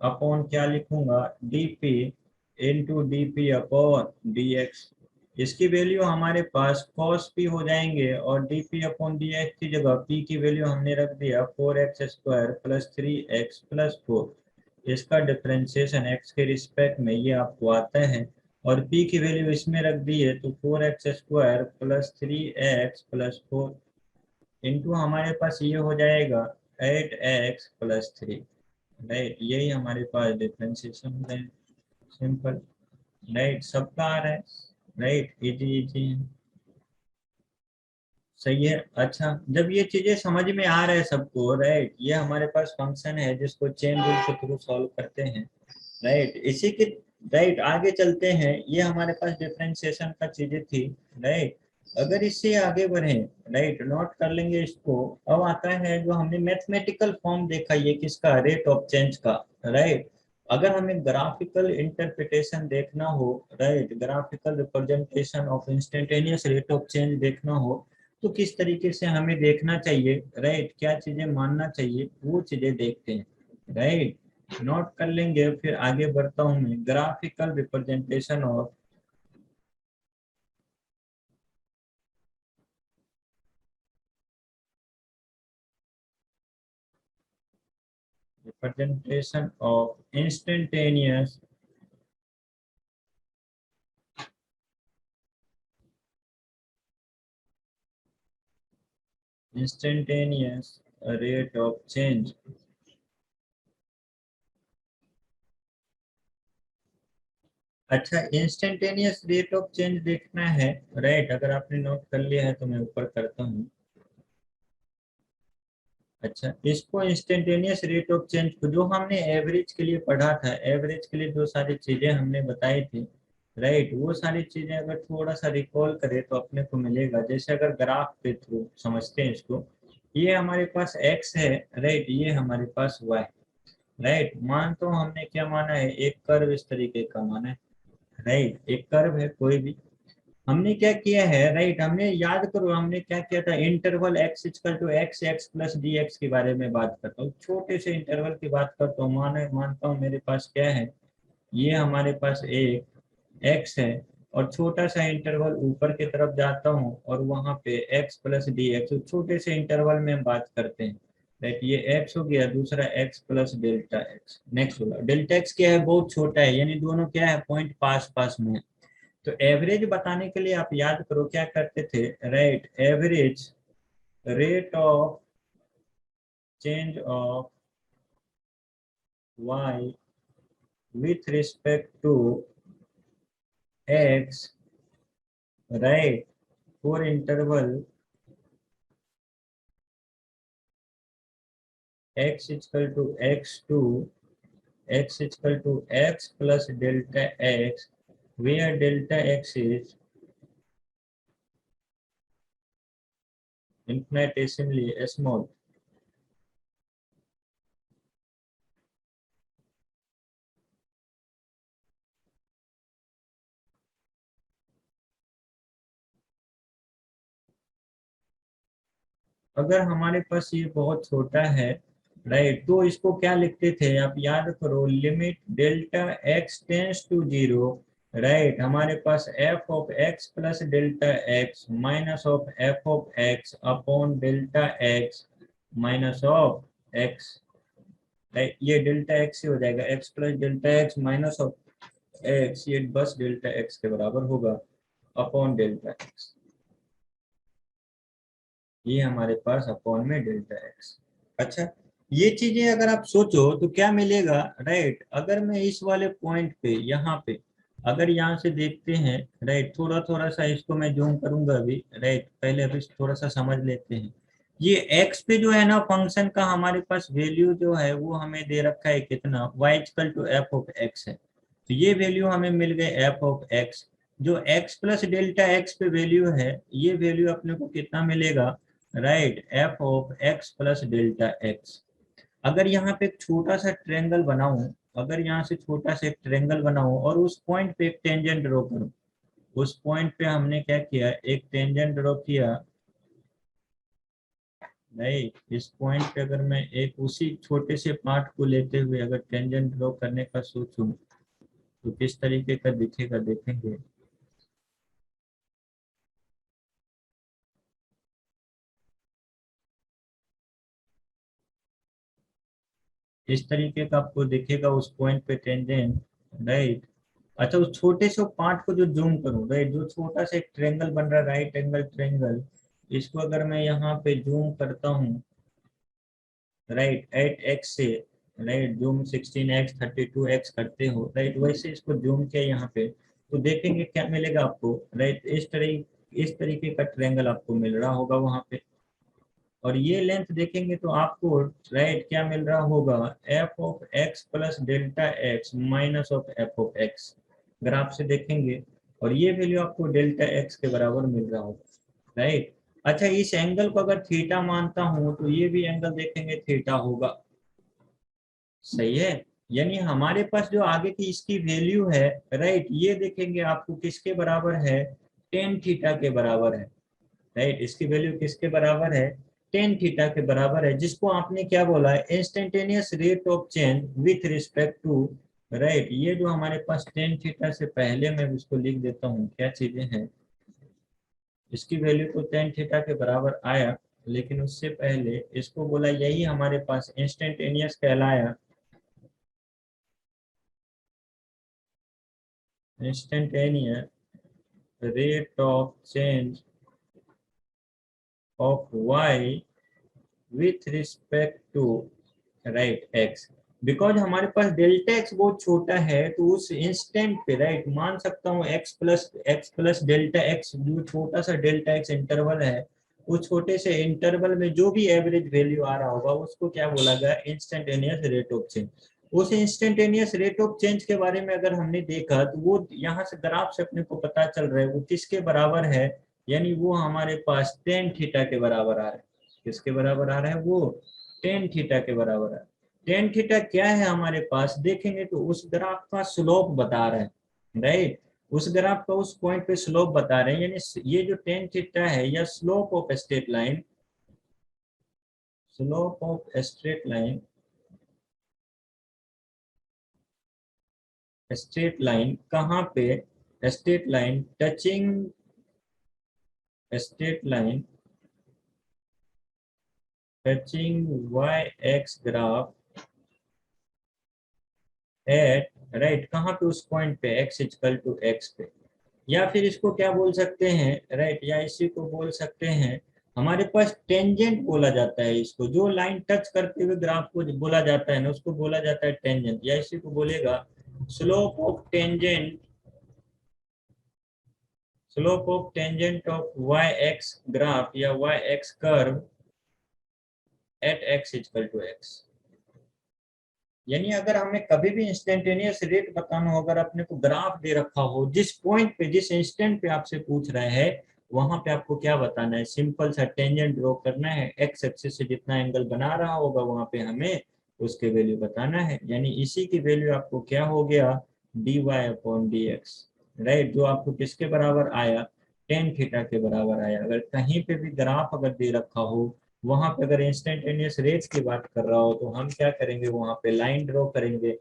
upon क्या लिखूंगा, dp into D P upon D x. इसकी वैल्यू हमारे पास cos p हो जाएंगे, और dp अपॉन डी एक्स की जगह p की वैल्यू हमने रख दिया 4x square plus 3x plus 4। इसका डिफरेंशिएशन x के रिस्पेक्ट में ये आपको आता है, और p की वैल्यू इसमें रख दी है, तो 4x square plus 3x plus 4 into हमारे पास ये हो जाएगा 8x प्लस 3, राइट। यही हमारे पास डिफरेंशिएशन है, सिंपल, राइट, सबका आ रहा है, राइट, इजी इजी है, सही है। अच्छा, जब ये चीजें समझ में आ रहा है सबको, राइट, ये हमारे पास फंक्शन है जिसको चेन रूल के थ्रू सॉल्व करते हैं, राइट, इसी के, राइट, आगे चलते हैं। ये हमारे पास डिफरेंशिएशन का चीजें थी, राइट। अगर इससे आगे बढ़े, राइट, नोट कर लेंगे इसको। अब आता है जो हमने मैथमेटिकल फॉर्म देखा, ये किसका, रेट ऑफ चेंज का, राइट। अगर हमें ग्राफिकल इंटरप्रिटेशन देखना हो, right, graphical representation of instantaneous rate of change देखना हो, तो किस तरीके से हमें देखना चाहिए, राइट, क्या चीजें मानना चाहिए, वो चीजें देखते हैं, राइट। नोट कर लेंगे, फिर आगे बढ़ता हूं मैं, graphical representation of representation of instantaneous rate of change. अच्छा, इंस्टेंटेनियस रेट ऑफ चेंज देखना है, राइट। अगर आपने नोट कर लिया है तो मैं ऊपर करता हूँ। अच्छा, इसको इंस्टेंटेनियस रेट ऑफ चेंज को जो हमने एवरेज के लिए पढ़ा था, एवरेज के लिए जो सारी चीजें हमने बताई थी, राइट, वो सारी चीजें अगर थोड़ा सा रिकॉल करें तो अपने को मिलेगा। जैसे अगर ग्राफ के थ्रू समझते हैं इसको, ये हमारे पास x है, राइट, ये हमारे पास y, राइट। मान तो हमने क्या माना है, एक कर्व इस तरीके का माना है, राइट, एक कर्व है कोई भी। हमने क्या किया है, राइट, हमने याद करो हमने क्या किया था, interval x equal to x plus dx के बारे में बात करता हूँ, छोटे से इंटरवल की बात करता हूँ। मानता हूँ मेरे पास क्या है, ये हमारे पास एक x है और छोटा सा इंटरवल ऊपर की तरफ जाता हूँ और वहां पे x प्लस dx, छोटे से इंटरवल में हम बात करते हैं, राइट। ये x हो गया, दूसरा x plus delta x। Next होगा डेल्टा x क्या है, बहुत छोटा है, यानी दोनों क्या है, पॉइंट पास पास में है। तो एवरेज बताने के लिए आप याद करो क्या करते थे, right, average rate of change of y with respect to x, right, for interval x equal to x2, x equal to x plus delta x, where delta x is infinitesimally small। अगर हमारे पास ये बहुत छोटा है, right, तो इसको क्या लिखते थे आप याद करो, limit delta x tends to zero, right, हमारे पास f of x plus delta x minus of f of x upon delta x minus of x, right. ये डेल्टा x से हो जाएगा, x plus delta x minus of x, ये बस delta x के बराबर होगा अपॉन डेल्टा x। ये हमारे पास अपॉन में डेल्टा x। अच्छा, ये चीजें अगर आप सोचो तो क्या मिलेगा, राइट। अगर मैं इस वाले पॉइंट पे यहाँ पे अगर यहाँ से देखते हैं, राइट, थोड़ा थोड़ा सा इसको मैं जूम करूंगा अभी, राइट, पहले अभी थोड़ा सा समझ लेते हैं। ये x पे जो है ना फंक्शन का हमारे पास वैल्यू जो है वो हमें दे रखा है कितना, y equal to f of x है। तो ये वैल्यू हमें मिल गई एफ ऑफ एक्स। जो x प्लस डेल्टा x पे वैल्यू है, ये वैल्यू अपने को कितना मिलेगा, right, f of x plus delta x. अगर यहाँ पे एक छोटा सा ट्रेंगल बनाऊं, अगर यहाँ से छोटा सा एक ट्रेंगल बनाऊं और उस पॉइंट पे एक टेंजेंट ड्रॉ करूं, उस पॉइंट पे हमने क्या किया, एक टेंजेंट ड्रॉ किया, राइट। इस पॉइंट पे अगर मैं एक उसी छोटे से पार्ट को लेते हुए अगर टेंजेंट ड्रॉ करने का सोचूं तो किस तरीके का दिखेगा देखेंगे। इस तरीके का आपको दिखेगा उस पॉइंट पे टेंजेंट, राइट। अच्छा, उस छोटे से पार्ट को जो जूम करूं, राइट, जो छोटा सा एक ट्रेंगल बन रहा है, राइट एंगल ट्रेंगल, इसको अगर मैं यहाँ पे जूम करता हूँ, राइट, 8x से, राइट, जूम 16x 32x करते हो, राइट, वैसे इसको जूम किया यहाँ पे तो देखेंगे क्या मिलेगा आपको, राइट, इस तरीके का ट्रेंगल आपको मिल रहा होगा वहां पे। और ये लेंथ देखेंगे तो आपको, राइट, क्या मिल रहा होगा, F of x plus delta x minus of F of x, graph से देखेंगे। और ये वैल्यू आपको डेल्टा एक्स के बराबर मिल रहा होगा, राइट। अच्छा, इस एंगल को अगर थीटा मानता हूं तो ये भी एंगल देखेंगे थीटा होगा, सही है। यानी हमारे पास जो आगे की इसकी वैल्यू है, राइट, ये देखेंगे आपको किसके बराबर है, टेन थीटा के बराबर है, राइट। इसकी वैल्यू किसके बराबर है, टेन थीटा के बराबर है, जिसको आपने क्या बोला है, instantaneous rate of change with respect to, right. ये जो हमारे पास टेन थीटा से पहले मैं इसको लिख देता हूँ क्या चीजें हैं, इसकी वैल्यू तो टेन थीटा के बराबर आया, लेकिन उससे पहले इसको बोला, यही हमारे पास इंस्टेंटेनियस कहलाया। Instantaneous rate of change of y with respect to right x, because हमारे पास डेल्टा x बहुत छोटा है, तो उस इंस्टेंट पे राइट मान सकता हूँ x प्लस डेल्टा x, जो छोटा सा डेल्टा x इंटरवल है, उस छोटे से इंटरवल में जो भी एवरेज वैल्यू आ रहा होगा उसको क्या बोला गया, इंस्टेंटेनियस रेट ऑफ चेंज। उस इंस्टेंटेनियस रेट ऑफ चेंज के बारे में अगर हमने देखा तो वो यहाँ से ग्राफ से अपने को पता चल रहा है वो किसके बराबर है, यानी वो हमारे पास टेन थीटा के बराबर आ रहा है। किसके बराबर आ रहा है, वो टेन थीटा के बराबर है। टेन थीटा क्या है हमारे पास, देखेंगे तो उस ग्राफ का स्लोप बता रहे हैं, राइट। उस ग्राफ का उस पॉइंट पे स्लोप बता रहे हैं, यानी ये जो टेन थीटा है या slope of straight line, slope of straight line, straight line कहाँ पे, straight line touching, straight line touching y x graph at right, कहाँ पे, उस पॉइंट पे x इक्वल टू x पे। या फिर इसको क्या बोल सकते हैं राइट, या इसी को बोल सकते हैं, हमारे पास टेंजेंट बोला जाता है इसको, जो लाइन टच करते हुए ग्राफ को बोला जाता है ना, उसको बोला जाता है टेंजेंट, या इसी को बोलेगा slope of tangent, slope of tangent of Y x graph या Y X curve at x equal to x। यानी अगर हमें कभी भी इंस्टेंटेनियस रेट बताना हो, अगर अपने को ग्राफ दे रखा हो, जिस पॉइंट पे जिस इंस्टेंट पे आपसे पूछ रहा है, वहां पे आपको क्या बताना है, सिंपल सा टेंजेंट ड्रॉ करना है, एक्स एक्सिस से जितना एंगल बना रहा होगा वहां पे हमें उसके वैल्यू बताना है। यानी इसी की वैल्यू आपको क्या हो गया, dy अपॉन dx, राइट, जो आपको किसके बराबर आया, टेन थीटा के बराबर आया। अगर कहीं पे भी ग्राफ अगर दे रखा हो, वहां पे अगर इंस्टेंटेनियस रेट्स की बात कर रहा हो, तो हम क्या करेंगे, वहां पे लाइन ड्रॉ करेंगे,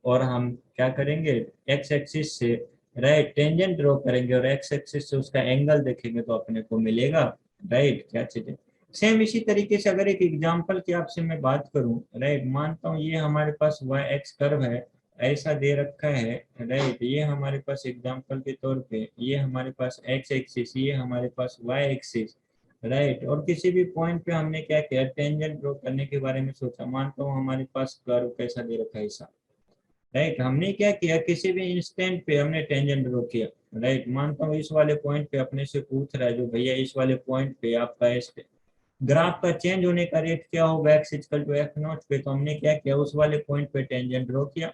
और हम क्या करेंगे, एक्स एक्सिस से राइट टेंजेंट ड्रॉ करेंगे, और एक्स एक्सिस से उसका एंगल देखेंगे तो अपने को मिलेगा, राइट, क्या चीजें। सेम इसी तरीके से अगर एक एग्जांपल की आपसे मैं बात करूं, राइट, मानता हूं ये हमारे पास वाई एक्स कर्व है, ऐसा दे रखा है, राइट, ये हमारे पास एग्जांपल के तौर पे, ये हमारे पास एक्स एक्सिस, ये हमारे पास वाई एक्सिस, राइट, और किसी भी पॉइंट पे हमने क्या किया, टेंजेंट ड्रॉ करने के बारे में सोचा। मानता हूँ हमारे पास कर्व कैसा दे रखा है ऐसा, राइट, हमने क्या किया, किसी भी इंस्टेंट पे हमने टेंजेंट ड्रॉ किया, राइट। मानता हूँ इस वाले पॉइंट पे अपने से पूछ रहा है जो भैया इस वाले पॉइंट पे आपका इस ग्राफ का चेंज होने का रेट क्या होगा, x equal to f not पे, तो हमने क्या किया, उस वाले पॉइंट पे टेंजेंट ड्रॉ किया।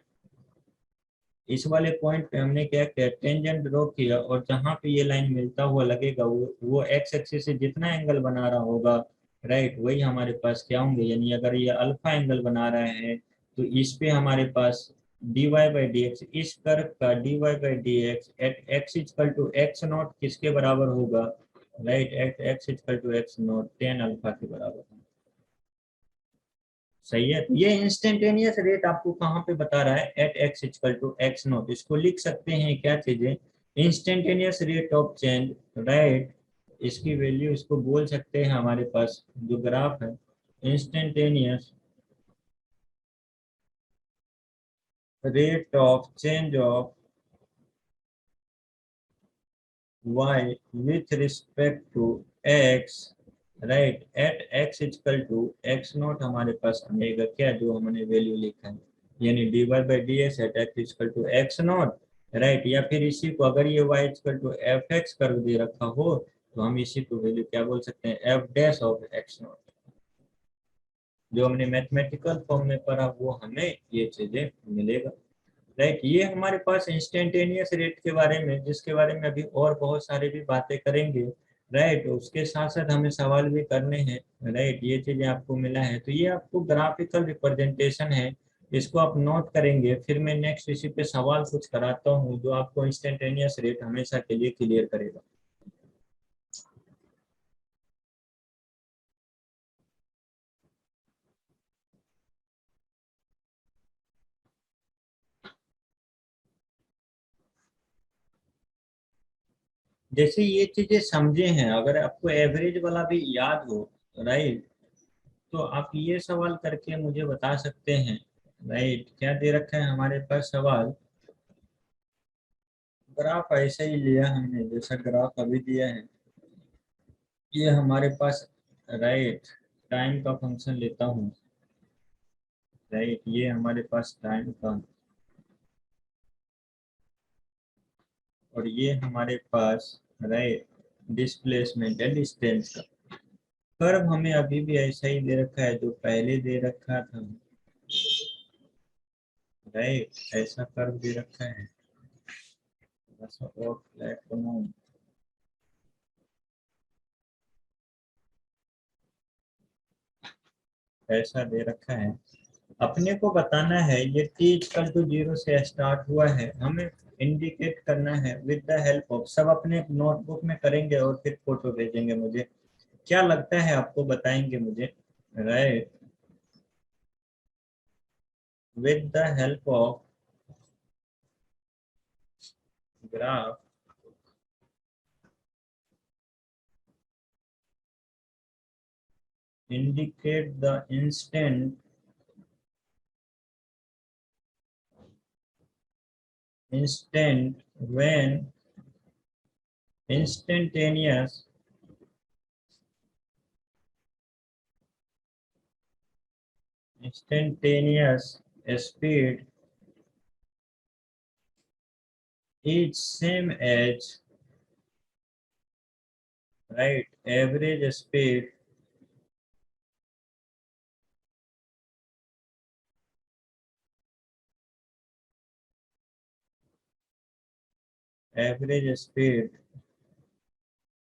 इस वाले पॉइंट पे हमने क्या किया, टेंजेंट ड्रॉ किया, और जहां पे ये लाइन मिलता हुआ लगेगा वो एक्स एक्सिस से जितना एंगल बना रहा होगा, राइट, वही हमारे पास क्या होंगे, यानी अगर ये अल्फा एंगल बना रहा है तो इस पे हमारे पास dy बाई डी एक्स, इस कर्व का dy by D x at x equal to x not किसके बराबर होगा, राइट, at x equal to x not tan alpha के बराबर। सही है, तो ये इंस्टेंटेनियस रेट आपको कहाँ पे बता रहा है, at x equal to x not. इसको लिख सकते हैं क्या चीजें, instantaneous rate of change, right, इसकी वैल्यू इसको बोल सकते हैं हमारे पास जो ग्राफ है, instantaneous rate of change of y with respect to x, right, at x equal to x not हमारे पास आएगा क्या, जो हमने वैल्यू लिखा है, यानी dy by d s at x equal to x not, right. या फिर इसी को अगर ये y equal to F x कर दे रखा हो, तो हम इसी को वैल्यू क्या बोल सकते हैं, F dash of x not. जो हमने मैथमेटिकल फॉर्म में पढ़ा वो हमें ये चीजें मिलेगा, राइट। ये हमारे पास इंस्टेंटेनियस रेट के बारे में, जिसके बारे में अभी और बहुत सारी भी बातें करेंगे, राइट, उसके साथ साथ हमें सवाल भी करने हैं, राइट। ये चीजें आपको मिला है, तो ये आपको ग्राफिकल रिप्रेजेंटेशन है, इसको आप नोट करेंगे, फिर मैं नेक्स्ट इसी पे सवाल कुछ कराता हूँ जो आपको इंस्टेंटेनियस रेट हमेशा के लिए क्लियर करेगा। जैसे ये चीजें समझे हैं, अगर आपको एवरेज वाला भी याद हो, राइट। तो आप ये सवाल करके मुझे बता सकते हैं, राइट, क्या दे रखा है हमारे पास सवाल, ग्राफ ऐसे ही लिया हमने जैसा ग्राफ अभी दिया है, ये हमारे पास, राइट, टाइम का फंक्शन लेता हूँ, राइट, ये हमारे पास टाइम का, और ये हमारे पास, राइट, डिस्प्लेसमेंट है डिस्टेंस का। कर्व हमें अभी भी ऐसा ही दे रखा है जो पहले दे रखा था, राइट, ऐसा कर्व दे रखा है, बस और फ्लैट बनाऊं, ऐसा दे रखा है। अपने को बताना है ये t इक्वल टू 0 से स्टार्ट हुआ है, हमें इंडिकेट करना है विद द हेल्प ऑफ, सब अपने नोटबुक में करेंगे और फिर फोटो भेजेंगे मुझे, क्या लगता है आपको, बताएंगे मुझे, right, with the help of graph indicate the instant when instantaneous speed is same as, right, average speed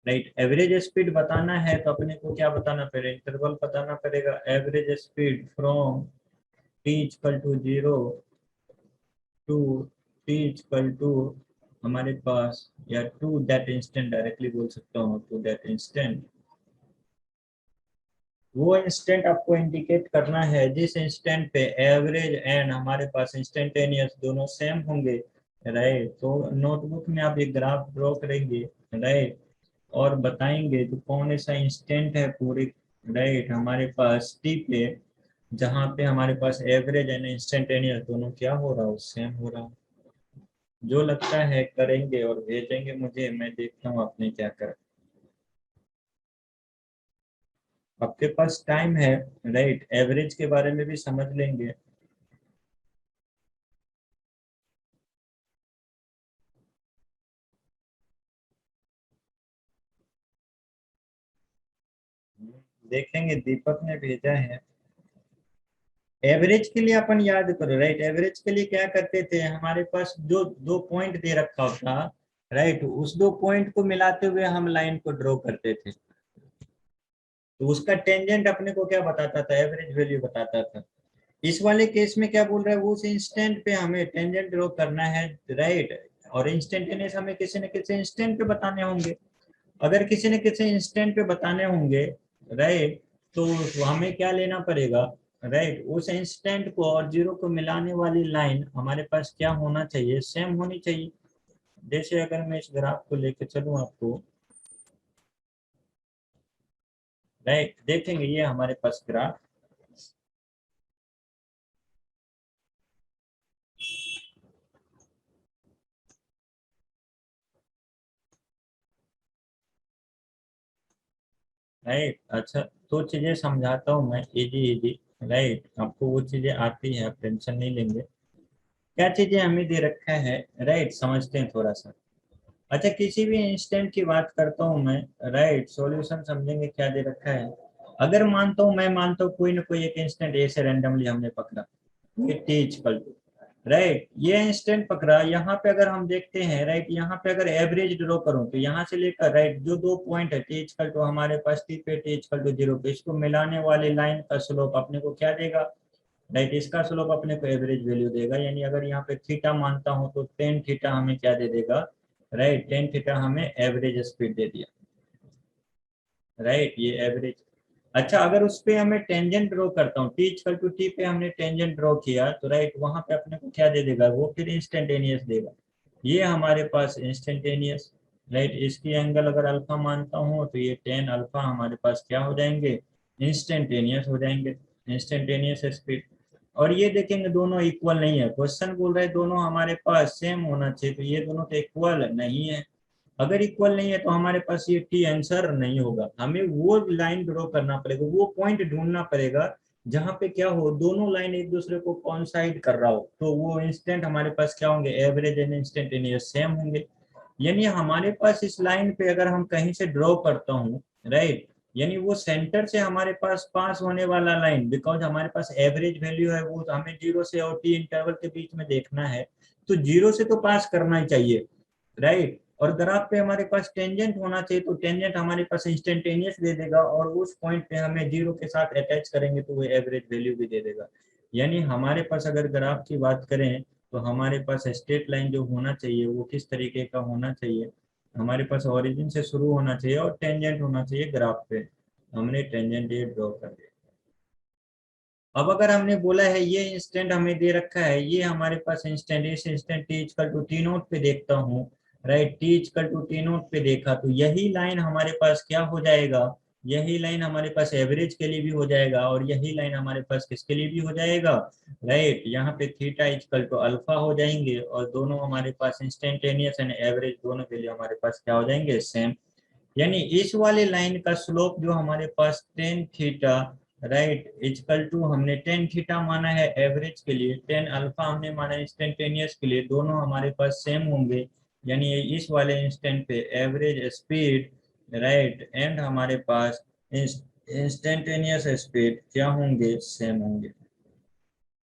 right. Average speed बताना है तो अपने को क्या बताना पड़ेगा, इंटरवल बताना पड़ेगा, average speed from t equal to 0 to t equal to हमारे पास, या टू दैट इंस्टेंट डायरेक्टली बोल सकता हूँ, टू दैट इंस्टेंट, वो इंस्टेंट आपको इंडिकेट करना है जिस इंस्टेंट पे एवरेज एंड हमारे पास इंस्टेंटेनियस दोनों सेम होंगे, राइट। तो नोटबुक में आप एक ग्राफ ड्रॉ करेंगे, राइट, और बताएंगे तो कौन ऐसा इंस्टेंट है पूरे, राइट, हमारे पास टी पे जहाँ पे हमारे पास एवरेज एंड इंस्टेंटेनियस दोनों क्या हो रहा हो, सेम हो रहा हो। जो लगता है करेंगे और भेजेंगे मुझे, मैं देखता हूँ आपने क्या करा। आपके पास टाइम है, राइट, एवरेज के बारे में भी समझ लेंगे। देखेंगे, दीपक ने भेजा है। एवरेज के लिए अपन याद करो, राइट, एवरेज के लिए क्या करते थे, हमारे पास जो दो पॉइंट दे रखा होता, राइट, उस दो पॉइंट को मिलाते हुए हम लाइन को ड्रॉ करते थे, तो उसका टेंजेंट अपने को क्या बताता था, एवरेज वैल्यू बताता था। इस वाले केस में क्या बोल रहा है, उस इंस्टेंट पे हमें टेंजेंट ड्रॉ करना है, राइट, और इंस्टेंटेनियस हमें किसी न किसी इंस्टेंट पे बताने होंगे। अगर किसी न किसी इंस्टेंट पे बताने होंगे, राइट, तो हमें क्या लेना पड़ेगा, राइट, उस इंस्टेंट को और जीरो को मिलाने वाली लाइन हमारे पास क्या होना चाहिए, सेम होनी चाहिए। जैसे अगर मैं इस ग्राफ को लेकर चलूं आपको, राइट, देखेंगे ये हमारे पास ग्राफ, राइट। अच्छा, तो चीजें समझाता हूँ मैं, इजी इजी, राइट, आपको वो चीजें आती है, आप टेंशन नहीं लेंगे। क्या चीजें हमें दे रखा है, राइट, समझते हैं थोड़ा सा। अच्छा, किसी भी इंस्टेंट की बात करता हूँ मैं, राइट, सॉल्यूशन समझेंगे क्या दे रखा है। अगर मानता हूँ, मैं मानता हूँ कोई ना कोई एक इंस्टेंट ऐसे रैंडमली हमने पकड़ा, ये टी इक्वल टू, राइट, ये इंस्टेंट पकड़ा, यहाँ पे अगर हम देखते हैं, राइट, यहाँ पे अगर एवरेज ड्रॉ करूँ तो यहाँ से लेकर, राइट, जो दो पॉइंट है टी इक्वल टू हमारे पास, टी पे टी इक्वल टू 0 पे, इसको मिलाने वाली लाइन का स्लोप अपने को क्या देगा, राइट, इसका स्लोप अपने को एवरेज वैल्यू देगा। यानी अगर यहाँ पे थीटा मानता हूँ तो टेन थीटा हमें क्या दे देगा, राइट, टेन थीटा हमें एवरेज स्पीड दे दिया, राइट, ये एवरेज। अच्छा, अगर उस पे हमें टेंजेंट ड्रॉ करता हूँ, टी इक्वल टू टी पे हमने टेंजेंट ड्रॉ किया तो, राइट, वहां पे अपने को क्या दे देगा, वो फिर इंस्टेंटेनियस देगा। ये हमारे पास इंस्टेंटेनियस, राइट, इसकी एंगल अगर अल्फा मानता हूँ तो ये टेन अल्फा हमारे पास क्या हो जाएंगे, इंस्टेंटेनियस हो जाएंगे, इंस्टेंटेनियस स्पीड। और ये देखेंगे दोनों इक्वल नहीं है, क्वेश्चन बोल रहे हैं दोनों हमारे पास सेम होना चाहिए, तो ये दोनों तो इक्वल नहीं है। अगर इक्वल नहीं है तो हमारे पास ये टी आंसर नहीं होगा, हमें वो लाइन ड्रॉ करना पड़ेगा, वो पॉइंट ढूंढना पड़ेगा जहां पे क्या हो, दोनों लाइन एक दूसरे को कॉन्साइड कर रहा हो, तो वो इंस्टेंट हमारे पास क्या होंगे, एवरेज एंड इंस्टेंटेनियस सेम होंगे। यानी हमारे पास इस लाइन पे अगर हम कहीं से ड्रॉ करता हूँ, राइट, यानी वो सेंटर से हमारे पास पास होने वाला लाइन, बिकॉज हमारे पास एवरेज वैल्यू है, वो हमें जीरो से और टी इंटरवल के बीच में देखना है, तो जीरो से तो पास करना ही चाहिए, राइट। और ग्राफ पे हमारे पास टेंजेंट होना चाहिए, तो टेंजेंट हमारे पास इंस्टेंटेनियस दे देगा, और उस पॉइंट पे हमें जीरो के साथ अटैच करेंगे तो वो एवरेज वैल्यू भी दे देगा। यानी हमारे पास अगर ग्राफ की बात करें तो हमारे पास स्ट्रेट लाइन जो होना चाहिए वो किस तरीके का होना चाहिए, हमारे पास ओरिजिन से शुरू होना चाहिए और टेंजेंट होना चाहिए ग्राफ पे। हमने टेंजेंट ये ड्रॉ कर दिया। अब अगर हमने बोला है ये इंस्टेंट हमें दे रखा है, ये हमारे पास इंस्टेंट, इस instant T equal to T nought पे देखता हूँ, right, T equal to T nought पे देखा, तो यही लाइन हमारे पास क्या हो जाएगा, यही लाइन हमारे पास एवरेज के लिए भी हो जाएगा, और यही लाइन हमारे पास किसके लिए भी हो जाएगा, राइट, यहाँ पे थीटा इक्वल टू अल्फा हो जाएंगे, और दोनों हमारे पास इंस्टेंटेनियस एंड एवरेज दोनों के लिए हमारे पास क्या हो जाएंगे, सेम। यानी इस वाले लाइन का स्लोप जो हमारे पास tan theta, right, equal to हमने टेन थीटा माना है एवरेज के लिए, टेन अल्फा हमने माना इंस्टेंटेनियस के लिए, दोनों हमारे पास सेम होंगे। यानी इस वाले इंस्टेंट पे एवरेज स्पीड, राइट, एंड हमारे पास इंस्टेंटेनियस स्पीड क्या होंगे, सेम होंगे,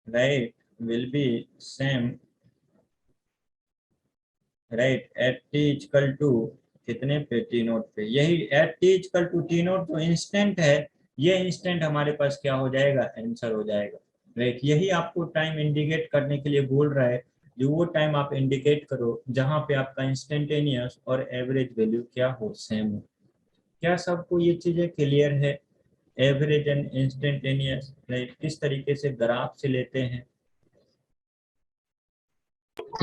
right, will be same, right, at T equal to कितने पे, टी नोट पे। यही at T equal to T nought जो इंस्टेंट है, ये इंस्टेंट हमारे पास क्या हो जाएगा, आंसर हो जाएगा, राइट। यही आपको टाइम इंडिकेट करने के लिए बोल रहा है, जो वो टाइम आप इंडिकेट करो जहां पे आपका इंस्टेंटेनियस और एवरेज वैल्यू क्या हो, सेम हो। क्या सबको ये चीजें क्लियर है, एवरेज एंड इंस्टेंटेनियस, राइट, किस तरीके से ग्राफ से लेते हैं।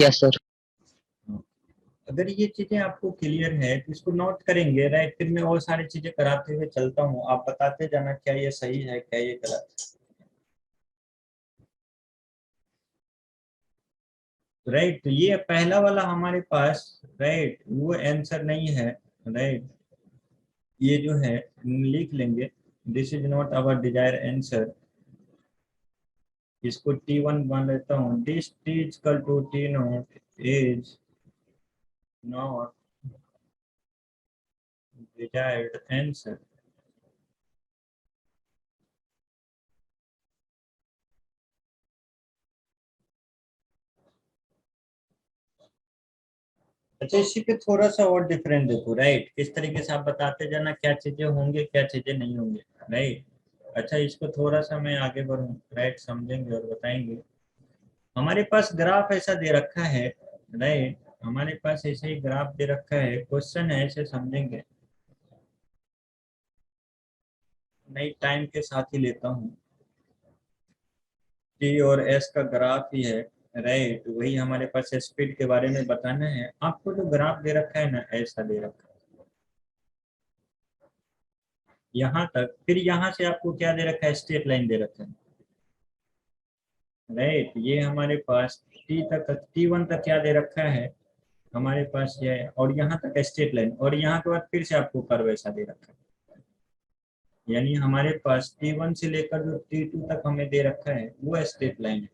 Yes sir.
अगर ये चीजें आपको क्लियर है तो इसको नोट करेंगे, राइट, फिर मैं और सारी चीजें कराते हुए चलता हूँ, आप बताते जाना क्या ये सही है क्या ये गलत, राइट। तो ये पहला वाला हमारे पास, राइट, वो आंसर नहीं है, राइट, ये जो है लिख लेंगे, this is not our desire answer, इसको T1 मान लेता हूँ, this T equal to T nought is not desired answer. अच्छा, इसी पे थोड़ा सा और डिफरेंट देखो, राइट, किस तरीके से आप बताते जाना क्या चीजें होंगे क्या चीजें नहीं होंगे, राइट। अच्छा, इसको थोड़ा सा मैं आगे बढ़ूं, राइट, समझेंगे और बताएंगे। हमारे पास ग्राफ ऐसा दे रखा है, राइट, हमारे पास ऐसे ही ग्राफ दे रखा है, क्वेश्चन है ऐसे समझेंगे, नहीं टाइम के साथ ही लेता हूँ, टी और एस का ग्राफ ही है, राइट, वही हमारे पास स्पीड के बारे में बताना है आपको, जो ग्राफ दे रखा है ना ऐसा दे रखा है यहाँ तक, फिर यहाँ से आपको क्या दे रखा है, स्ट्रेट लाइन दे रखा है, राइट, ये हमारे पास टी तक, T1 तक क्या दे रखा है हमारे पास ये है, और यहाँ तक स्ट्रेट लाइन, और यहाँ के बाद फिर से आपको कर्व ऐसा दे रखा है। यानी हमारे पास T1 से लेकर जो T2 तक हमें दे रखा है वो स्ट्रेट लाइन है।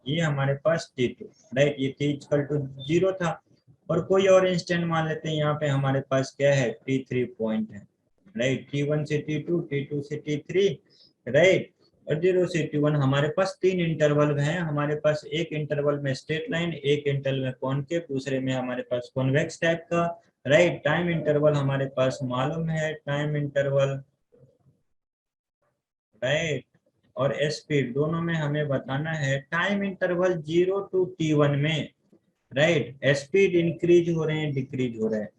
ये हमारे पास T2, राइट, ये T इक्वल टू 0 था, और कोई और इंस्टेंट मान लेते हैं, यहाँ पे हमारे पास क्या है, T3 पॉइंट है, राइट, T1 से T2, T2 से T3, राइट, और 0 से T1 हमारे पास तीन इंटरवल हैं, हमारे पास एक इंटरवल में स्ट्रेट लाइन, एक इंटरवल में कॉनकेव, दूसरे में हमारे पास कॉन्वेक्स टाइप का, राइट। टाइम इंटरवल हमारे पास मालूम है, टाइम इंटरवल, राइट, और स्पीड दोनों में हमें बताना है। टाइम इंटरवल 0 टू T1 में, राइट, स्पीड इंक्रीज हो रहे हैं डिक्रीज हो रहे हैं,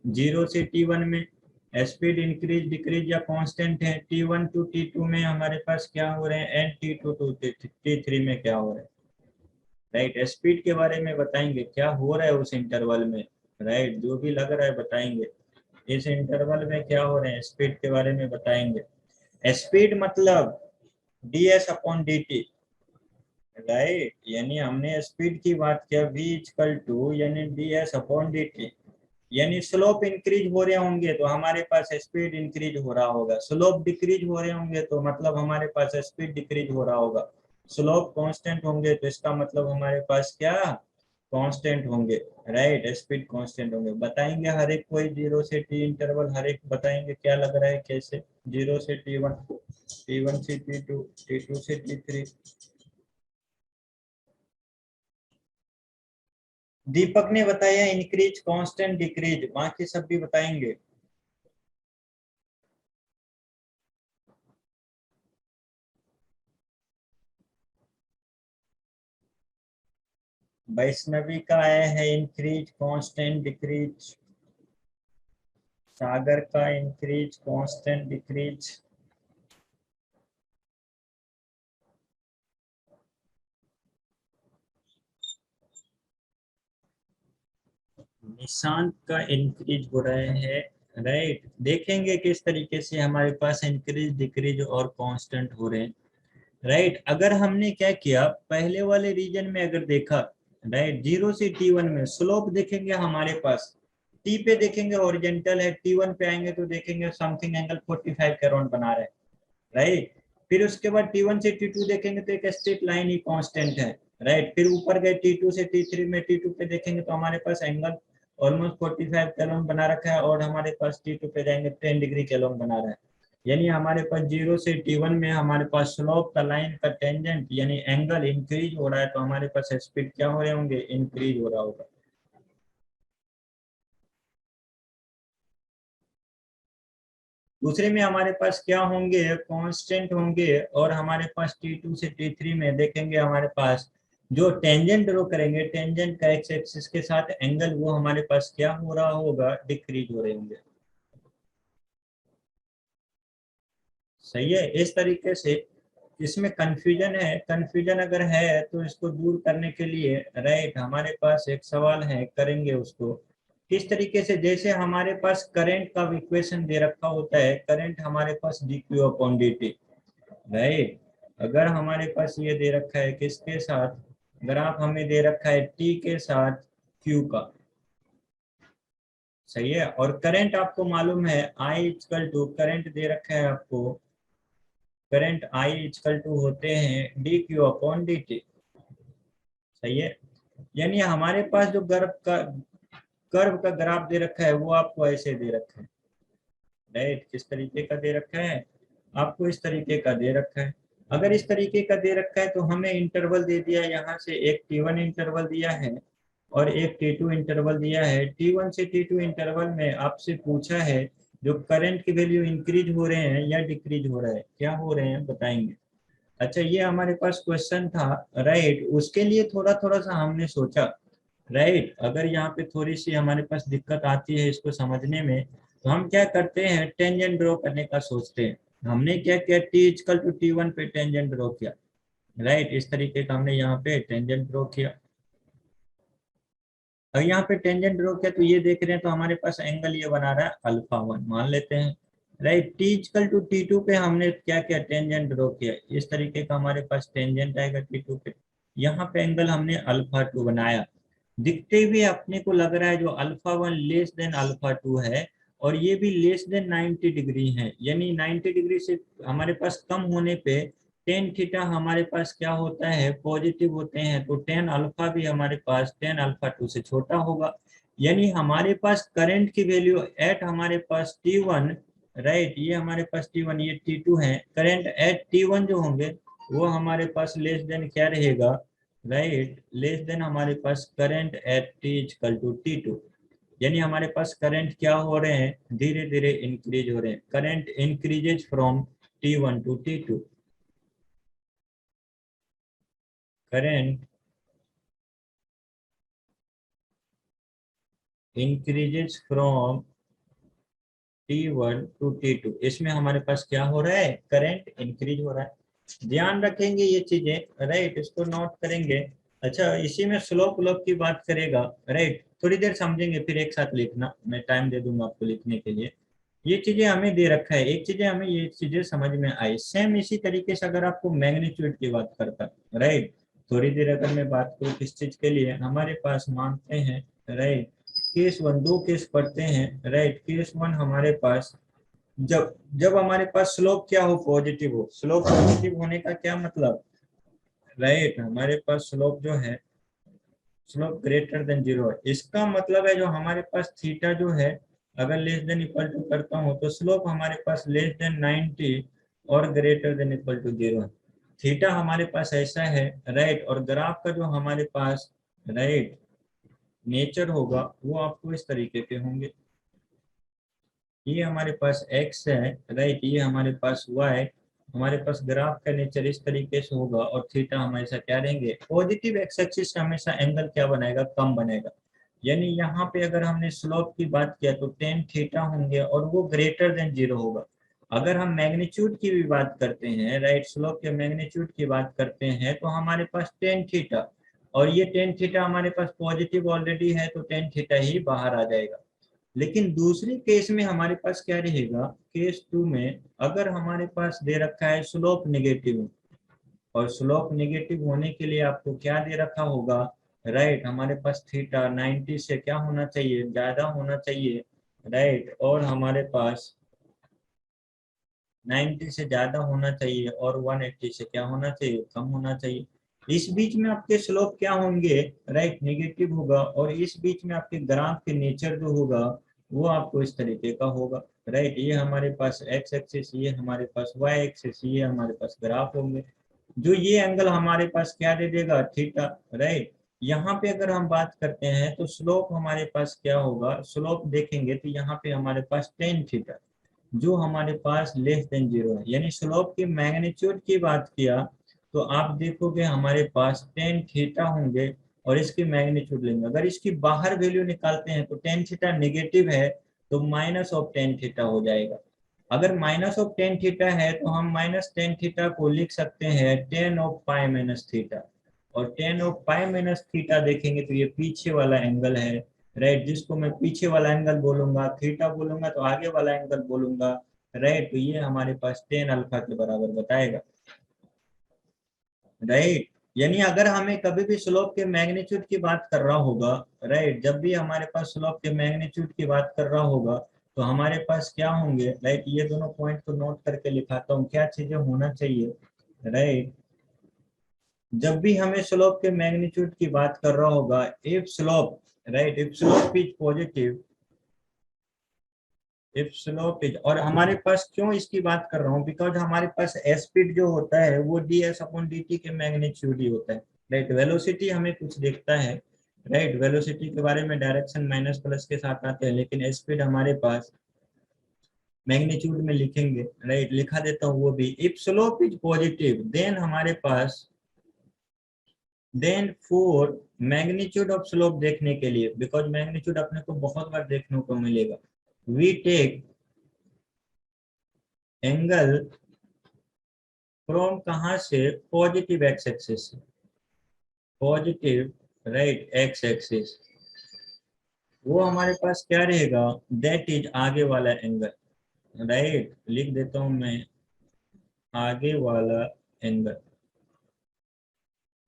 0 से T1 में स्पीड इंक्रीज डिक्रीज या कांस्टेंट है, T1 टू T2 में हमारे पास क्या हो रहे हैं, एंड T2 टू T3 में क्या हो रहे हैं, राइट। स्पीड के बारे में बताएंगे क्या हो रहा है उस इंटरवल में, राइट। जो भी लग रहा है बताएंगे इस इंटरवल में क्या हो रहे हैं, स्पीड के बारे में बताएंगे। स्पीड मतलब ds अपॉन dt, राइट। यानी हमने स्पीड की बात किया v इक्वल टू यानी ds अपॉन dt, यानी स्लोप इंक्रीज हो रहे होंगे तो हमारे पास स्पीड इंक्रीज हो रहा होगा, स्लोप डिक्रीज हो रहे होंगे तो मतलब हमारे पास स्पीड डिक्रीज हो रहा होगा, स्लोप कांस्टेंट होंगे तो इसका मतलब हमारे पास क्या कांस्टेंट होंगे, राइट। स्पीड कांस्टेंट होंगे। बताएंगे हर एक कोई 0 से t इंटरवल हर एक बताएंगे क्या लग रहा है कैसे, 0 से t1, t1 से t2, t2 से t3। दीपक ने बताया इंक्रीज कांस्टेंट डिक्रीज, बाकी सब भी बताएंगे। वैष्णवी का आया है इंक्रीज कांस्टेंट डिक्रीज, सागर का इंक्रीज कांस्टेंट डिक्रीज, निशांत का इंक्रीज हो रहे हैं, राइट। देखेंगे किस तरीके से हमारे पास इंक्रीज डिक्रीज और कांस्टेंट हो रहे हैं, राइट। अगर हमने क्या किया पहले वाले रीजन में अगर देखा, राइट, 0 से t1 में स्लोप देखेंगे हमारे पास t पे देखेंगे ओरिजेंटल है, t1 पे आएंगे तो देखेंगे समथिंग एंगल 45 के अराउंड बना रहे हैं, राइट। फिर उसके बाद t1 से t2 देखेंगे तो एक स्ट्रेट लाइन ही कांस्टेंट है, राइट। फिर ऊपर गए t2 से t3 में, t2 पे देखेंगे तो हमारे पास एंगल ऑलमोस्ट 45 के अलोंग बना रखा है और हमारे पास t2 पे जाएंगे 10 डिग्री के अलोंग बना रहा है। यानी हमारे पास 0 से t1 में हमारे पास स्लोप का लाइन का टेंजेंट यानी एंगल इंक्रीज हो रहा है तो हमारे पास स्पीड क्या हो रहे होंगे, इंक्रीज हो रहा होगा। दूसरे में हमारे पास क्या होंगे, कांस्टेंट होंगे और हमारे पास t2 से t3 में देखेंगे हमारे पास जो टेंजेंट ड्रॉ करेंगे टेंजेंट का एक्स एक्सिस के साथ एंगल वो हमारे पास क्या हो रहा होगा, डिक्रीज हो रहे होंगे। सही है। इस तरीके से इसमें कंफ्यूजन है, कंफ्यूजन अगर है तो इसको दूर करने के लिए, राइट, हमारे पास एक सवाल है करेंगे उसको किस तरीके से। जैसे हमारे पास करंट का इक्वेशन दे रखा होता है, करंट हमारे पास dq अपॉन dt, राइट। अगर हमारे पास ये दे रखा है किसके साथ, ग्राफ हमें दे रखा है t के साथ q का, सही है। और करंट आपको मालूम है I इक्वल टू, करंट दे रखा है आपको, करंट I इक्वल टू होते हैं dq अपॉन dt, सही है। यानी हमारे पास जो कर्व का ग्राफ दे रखा है वो आपको ऐसे दे रखा है, राइट। किस तरीके का दे रखा है आपको, इस तरीके का दे रखा है। अगर इस तरीके का दे रखा है तो हमें इंटरवल दे दिया, यहाँ से एक t1 इंटरवल दिया है और एक t2 इंटरवल दिया है। t1 से t2 इंटरवल में आपसे पूछा है जो करंट की वैल्यू इंक्रीज हो रहे हैं या डिक्रीज हो रहा है, क्या हो रहे हैं बताएंगे। अच्छा ये हमारे पास क्वेश्चन था, राइट। उसके लिए थोड़ा थोड़ा सा हमने सोचा, राइट। अगर यहाँ पे थोड़ी सी हमारे पास दिक्कत आती है इसको समझने में तो हम क्या करते हैं, टेंजेंट ड्रॉ करने का सोचते हैं। हमने क्या किया, t इक्वल टू t1 पे टेंजेंट ड्रॉ किया, राइट। इस तरीके का हमने यहाँ पे टेंजेंट ड्रॉ किया। और यहाँ पे टेंजेंट ड्रॉ किया तो ये देख रहे हैं तो हमारे पास एंगल ये बना रहा है अल्फा 1 मान लेते हैं, right. t equal to t2 पे हमने क्या किया, टेंजेंट ड्रॉ किया। इस तरीके का हमारे पास टेंजेंट आएगा t2 पे, यहाँ पे एंगल हमने अल्फा 2 बनाया। दिखते हुए अपने को लग रहा है जो अल्फा 1 लेस देन अल्फा 2 है और ये भी लेस देन 90 डिग्री है, यानी 90 डिग्री से हमारे पास कम होने पे टेन थीटा हमारे पास क्या होता है, पॉजिटिव होते हैं। तो टेन अल्फा भी हमारे पास टेन अल्फा 2 से छोटा होगा। यानी हमारे पास करंट की वैल्यू एट हमारे पास t1, राइट, ये हमारे पास t1 ये t2 है, करंट एट t1 जो होंगे वो हमारे पास लेस देन क्या रहेगा, राइट, लेस देन हमारे पास current at t equal to t2। यानी हमारे पास करंट क्या हो रहे हैं, धीरे धीरे इंक्रीज हो रहे हैं, current increases from t1 to t2, current increases from t1 to t2। इसमें हमारे पास क्या हो रहा है, करंट इंक्रीज हो रहा है। ध्यान रखेंगे ये चीजें, राइट, इसको नोट करेंगे। अच्छा, इसी में स्लोप व्लोप की बात करेगा, राइट। थोड़ी देर समझेंगे, फिर एक साथ लिखना, मैं टाइम दे दूंगा आपको लिखने के लिए। ये चीजें हमें दे रखा है, एक चीजें हमें ये चीजें समझ में आई। सेम इसी तरीके से अगर आपको मैग्नीट्यूड की बात करता, राइट, थोड़ी देर अगर मैं बात करूँ किस चीज के लिए, हमारे पास मानते हैं, राइट, केस वन, दो केस पढ़ते हैं, राइट। केस वन हमारे पास, जब जब हमारे पास स्लोप क्या हो, पॉजिटिव हो। स्लोप पॉजिटिव होने का क्या मतलब, राइट, हमारे पास स्लोप जो है, स्लोप ग्रेटर देन जीरो है। इसका मतलब है जो हमारे पास थीटा जो है, अगर लेस देन इक्वल टू करता हूँ तो स्लोप हमारे पास लेस देन 90 और greater than equal to zero है। थीटा हमारे पास ऐसा है, राइट, और ग्राफ का जो हमारे पास, राइट, नेचर होगा वो आपको इस तरीके के होंगे। ये हमारे पास x है, राइट, ये हमारे पास y, हमारे पास ग्राफ का नेचर इस तरीके से होगा, और थीटा हमेशा क्या रहेंगे, पॉजिटिव एक्स एक्सिस हमेशा एंगल क्या बनाएगा, कम बनेगा। यानी यहाँ पे अगर हमने स्लोप की बात किया तो टेन थीटा होंगे और वो ग्रेटर देन जीरो होगा। अगर हम मैग्नीट्यूड की भी बात करते हैं, राइट, स्लोप के मैग्नीट्यूड की बात करते हैं, तो हमारे पास टेन थीटा, और ये टेन थीटा हमारे पास पॉजिटिव ऑलरेडी है, तो टेन थीटा ही बाहर आ जाएगा। लेकिन दूसरी केस में हमारे पास क्या रहेगा, केस टू में अगर हमारे पास दे रखा है स्लोप नेगेटिव, और स्लोप नेगेटिव होने के लिए आपको क्या दे रखा होगा, राइट, हमारे पास थीटा 90 से क्या होना चाहिए, ज्यादा होना चाहिए, राइट, और हमारे पास 90 से ज्यादा होना चाहिए, और 180 से क्या होना चाहिए, कम होना चाहिए। इस बीच में आपके स्लोप क्या होंगे, राइट, नेगेटिव होगा, और इस बीच में आपके ग्राफ के नेचर जो होगा वो आपको इस तरीके का होगा, राइट। ये हमारे पास एक्स एक्सिस, ये हमारे पास वाई एक्सिस, ये हमारे पास ग्राफ होंगे। जो ये एंगल हमारे पास क्या दे देगा, थीटा, राइट। यहाँ पे अगर हम बात करते हैं तो स्लोप हमारे पास क्या होगा, स्लोप देखेंगे तो यहाँ पे हमारे पास टेन थीटा, जो हमारे पास लेस देन जीरो है। यानी स्लोप की मैग्नीट्यूड की बात किया तो आप देखोगे हमारे पास टेन थीटा होंगे, और इसकी मैग्नीट्यूड लेंगे, अगर इसकी बाहर वैल्यू निकालते हैं तो टेन थीटा नेगेटिव है, तो माइनस ऑफ टेन थीटा हो जाएगा। अगर माइनस ऑफ टेन थीटा है तो हम माइनस टेन थीटा को लिख सकते हैं tan of pi minus theta, और tan of pi minus theta देखेंगे तो ये पीछे वाला एंगल है, राइट, जिसको मैं पीछे वाला एंगल बोलूंगा, थीटा बोलूंगा तो आगे वाला एंगल बोलूंगा, राइट। तो ये हमारे पास टेन अल्फा के बराबर बताएगा, राइट। यानी अगर हमें कभी भी स्लोप के मैग्नीट्यूड की बात कर रहा होगा, राइट, जब भी हमारे पास स्लोप के मैग्नीट्यूड की बात कर रहा होगा तो हमारे पास क्या होंगे, राइट, ये दोनों पॉइंट को नोट करके लिखाता हूँ, क्या चीजें होना चाहिए, राइट। जब भी हमें स्लोप के मैग्नीट्यूड की बात कर रहा होगा, if slope, right, if slope is positive, if slope is, और हमारे पास क्यों इसकी बात कर रहा हूँ, बिकॉज हमारे पास स्पीड जो होता है वो ds अपॉन dt के मैग्नीट्यूड ही होता है, राइट। वेलोसिटी हमें कुछ देखता है, राइट, वेलोसिटी के बारे में डायरेक्शन माइनस प्लस के साथ आते हैं, लेकिन स्पीड हमारे पास मैग्नीट्यूड में लिखेंगे, राइट, लिखा देता हूँ वो भी। If slope is positive then हमारे पास, then for magnitude of slope देखने के लिए, बिकॉज मैग्नीट्यूड अपने को बहुत बार देखने को मिलेगा, वी टेक एंगल फ्रॉम कहाँ से, पॉजिटिव एक्स एक्सिस से, पॉजिटिव, राइट, एक्स एक्सिस, वो हमारे पास क्या रहेगा, दैट इज आगे वाला एंगल, राइट, लिख देता हूं मैं, आगे वाला एंगल,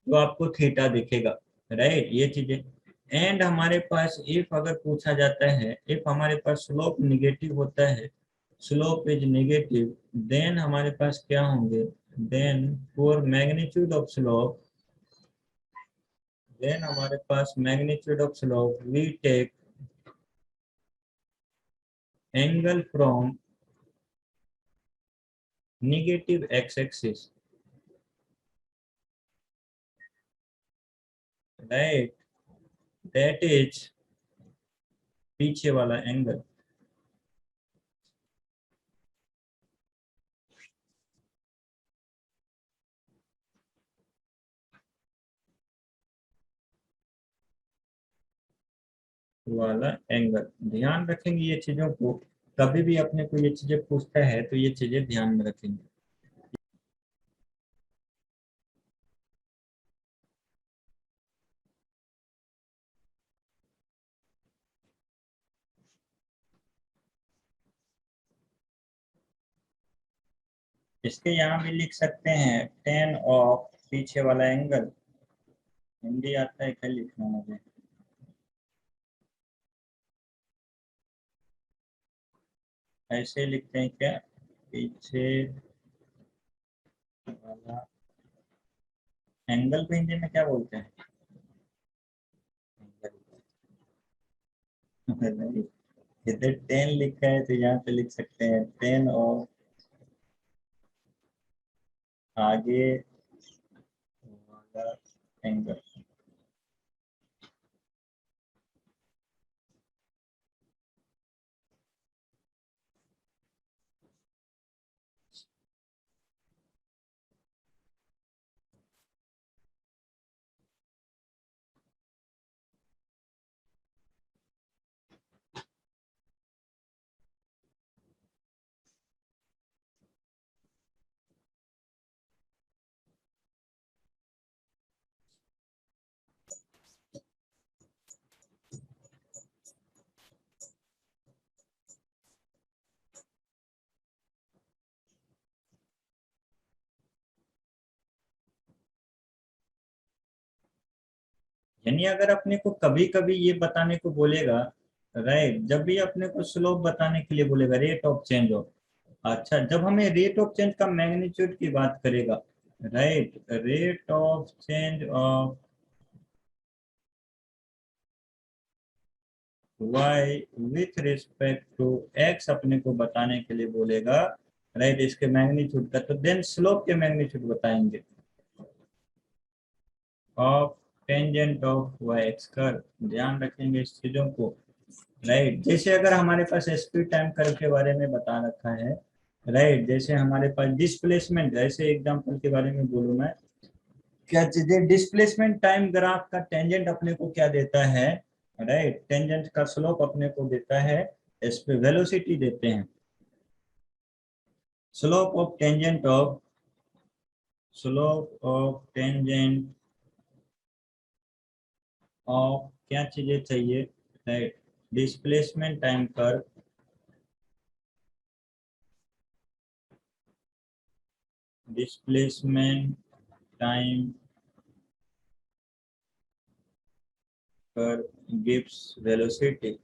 तो आपको थीटा दिखेगा, राइट, ये चीजें। एंड हमारे पास इफ अगर पूछा जाता है, इफ हमारे पास स्लोप निगेटिव होता है, स्लोप इज नेगेटिव, देन हमारे पास क्या होंगे, then for magnitude of slope, then हमारे पास magnitude of slope we take angle from negative X axis, right, that is पीछे वाला एंगल, वाला एंगल। ध्यान रखेंगे ये चीजों को, कभी भी अपने को ये चीजें पूछता है तो ये चीजें ध्यान में रखेंगे। इसके यहाँ भी लिख सकते हैं tan ऑफ पीछे वाला एंगल, हिंदी आता है क्या लिखना मुझे, ऐसे लिखते हैं क्या, पीछे वाला एंगल को हिंदी में क्या बोलते हैं, एंगल। इधर 10 लिखा है तो यहाँ पे लिख सकते हैं 10 और आगे वाला एंगल। यानी अगर अपने को कभी कभी ये बताने को बोलेगा, राइट, जब भी अपने को स्लोप बताने के लिए बोलेगा रेट ऑफ चेंज ऑफ, अच्छा जब हमें रेट ऑफ चेंज का मैग्नीट्यूड की बात करेगा, right, rate of change of y with respect to x अपने को बताने के लिए बोलेगा, राइट, इसके मैग्नीट्यूड का, तो देन स्लोप के मैग्नीट्यूड बताएंगे of tangent of y x curve, ध्यान रखेंगे इस चीजों को, राइट। जैसे अगर हमारे पास स्पीड टाइम कर्व के बारे में बता रखा है, राइट, जैसे हमारे पास डिस्प्लेसमेंट, ऐसे एग्जांपल के बारे में बोलूं मैं, क्या चीजें, डिस्प्लेसमेंट टाइम ग्राफ का टेंजेंट अपने को क्या देता है, राइट, टेंजेंट का स्लोप अपने को देता है, इस पे वेलोसिटी देते हैं, slope of tangent of, slope of tangent of क्या चीजें चाहिए, right, displacement time curve, displacement time curve gives velocity,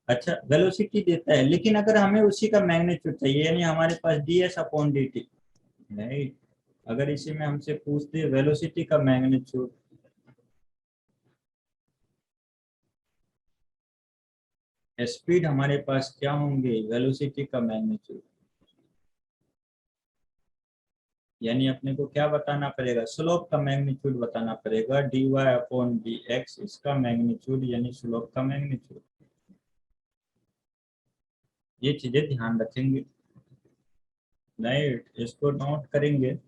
अच्छा वेलोसिटी देता है, लेकिन अगर हमें उसी का मैग्नीट्यूड चाहिए, यानी हमारे पास ds अपॉन dt, राइट, अगर इसी में हमसे पूछते वेलोसिटी का मैग्नीट्यूड, स्पीड हमारे पास क्या होंगे, वेलोसिटी का मैग्नीट्यूड, यानी अपने को क्या बताना पड़ेगा, स्लोप का मैग्नीट्यूड बताना पड़ेगा, dy अपॉन dx, इसका मैग्नीट्यूड यानी स्लोप का मैग्नीट्यूड, ये चीजें ध्यान रखेंगे, राइट, इसको नोट करेंगे।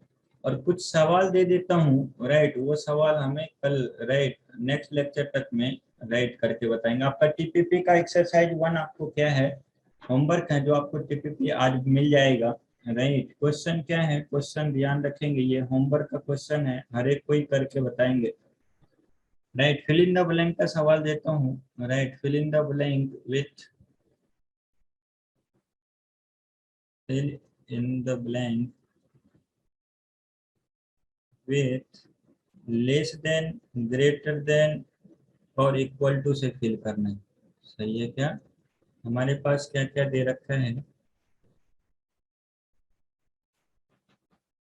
और कुछ सवाल दे देता हूँ, राइट, वो सवाल हमें कल, राइट, नेक्स्ट लेक्चर तक में, राइट, करके बताएंगे। आपका टीपीपी का एक्सरसाइज 1 आपको क्या है, होमवर्क है जो आपको टीपीपी आज मिल जाएगा, राइट। क्वेश्चन क्या है, क्वेश्चन ध्यान रखेंगे, ये होमवर्क का क्वेश्चन है, हर एक कोई करके बताएंगे, right. Fill in the blank का सवाल देता हूँ, right, fill in the blank with, fill in the blank with less than, greater than और इक्वल टू से फिल करना है, सही है क्या, हमारे पास क्या क्या दे रखा है,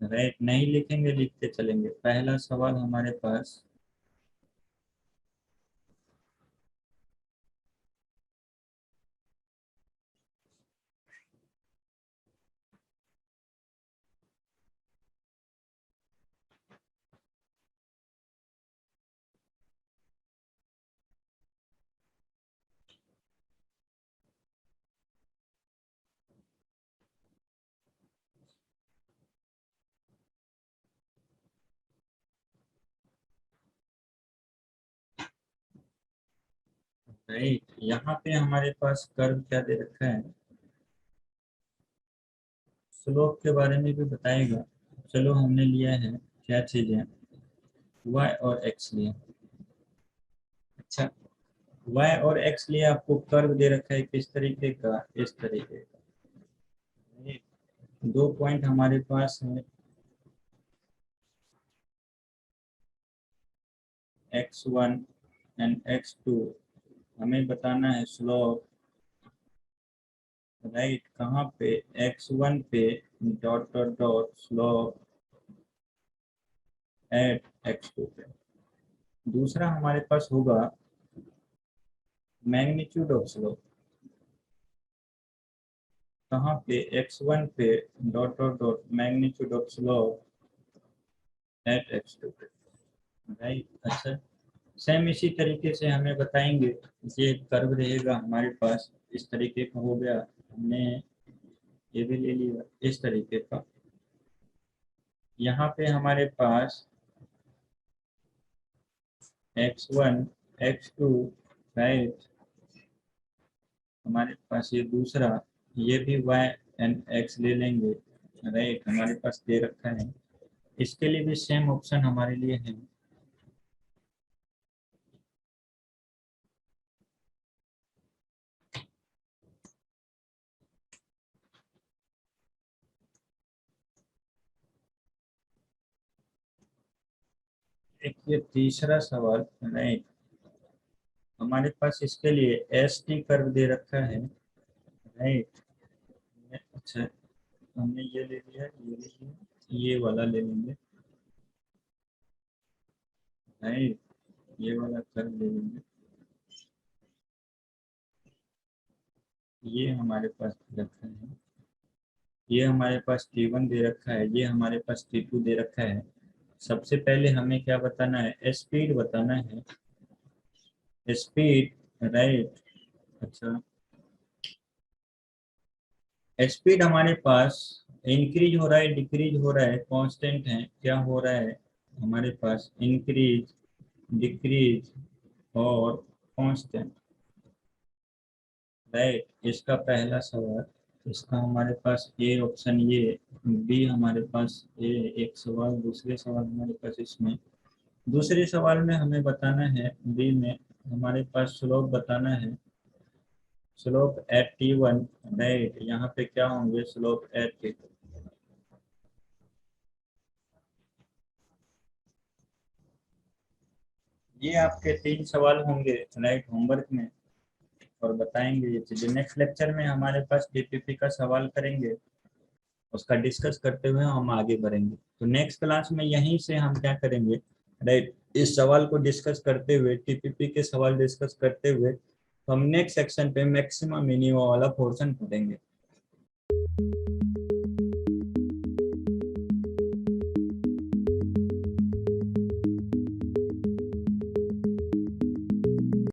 राइट, नहीं लिखेंगे लिखते चलेंगे। पहला सवाल हमारे पास, राइट, यहाँ पे हमारे पास कर्व क्या दे रखा है, स्लोप के बारे में भी बताएगा, चलो हमने लिया है क्या चीजें, y और x लिया, अच्छा y और x लिए आपको कर्व दे रखा है किस तरीके का, इस तरीके का, दो पॉइंट हमारे पास है x1 एंड x2, हमें बताना है स्लोप, राइट। कहाँ पे? x1 पे dot dot dot slope eight x2 पे। दूसरा हमारे पास होगा मैग्नीट्यूड ऑफ स्लोप, कहाँ पे? x1 पे dot dot dot magnitude of slope eight x2 पे, राइट। अच्छा, सेम इसी तरीके से हमें बताएंगे, ये कर्व रहेगा हमारे पास, इस तरीके का हो गया, हमने ये भी ले लिया इस तरीके का। यहाँ पे हमारे पास x1 x2, राइट। हमारे पास ये दूसरा, ये भी y एंड x ले लेंगे, राइट। हमारे पास दे रखा है, इसके लिए भी सेम ऑप्शन हमारे लिए है। एक ये तीसरा सवाल, राइट। हमारे पास इसके लिए एस टी कर्व दे रखा है, राइट। अच्छा, हमने ये ले लिया, ये ले लिया, ये वाला ले लेंगे, राइट। ये वाला कर्व ले लेंगे, ये हमारे पास दे रखा है, ये हमारे पास T1 दे रखा है, ये हमारे पास T2 दे रखा है। सबसे पहले हमें क्या बताना है? स्पीड बताना है, स्पीड, राइट। अच्छा, स्पीड हमारे पास इंक्रीज हो रहा है, डिक्रीज हो रहा है, कांस्टेंट है, क्या हो रहा है हमारे पास? इंक्रीज, डिक्रीज और कांस्टेंट, राइट। इसका पहला सवाल, इसका हमारे पास ए ऑप्शन, ये बी हमारे पास ए एक सवाल। दूसरे सवाल हमारे पास इसमें, दूसरे सवाल में हमें बताना है, बी में हमारे पास स्लोप बताना है, स्लोप एट T1, राइट। यहाँ पे क्या होंगे? Slope eight T2। ये आपके 3 सवाल होंगे, राइट, होमवर्क में, और बताएंगे ये चीजें। नेक्स्ट लेक्चर में हमारे पास टीपीपी का सवाल करेंगे, उसका डिस्कस करते हुए हम आगे बढ़ेंगे। तो नेक्स्ट क्लास में यहीं से हम क्या करेंगे, राइट, इस सवाल को डिस्कस करते हुए, टीपीपी के सवाल डिस्कस करते हुए, तो हम नेक्स्ट सेक्शन पे मैक्सिमम मिनिमम वाला पोर्शन पढ़ेंगे।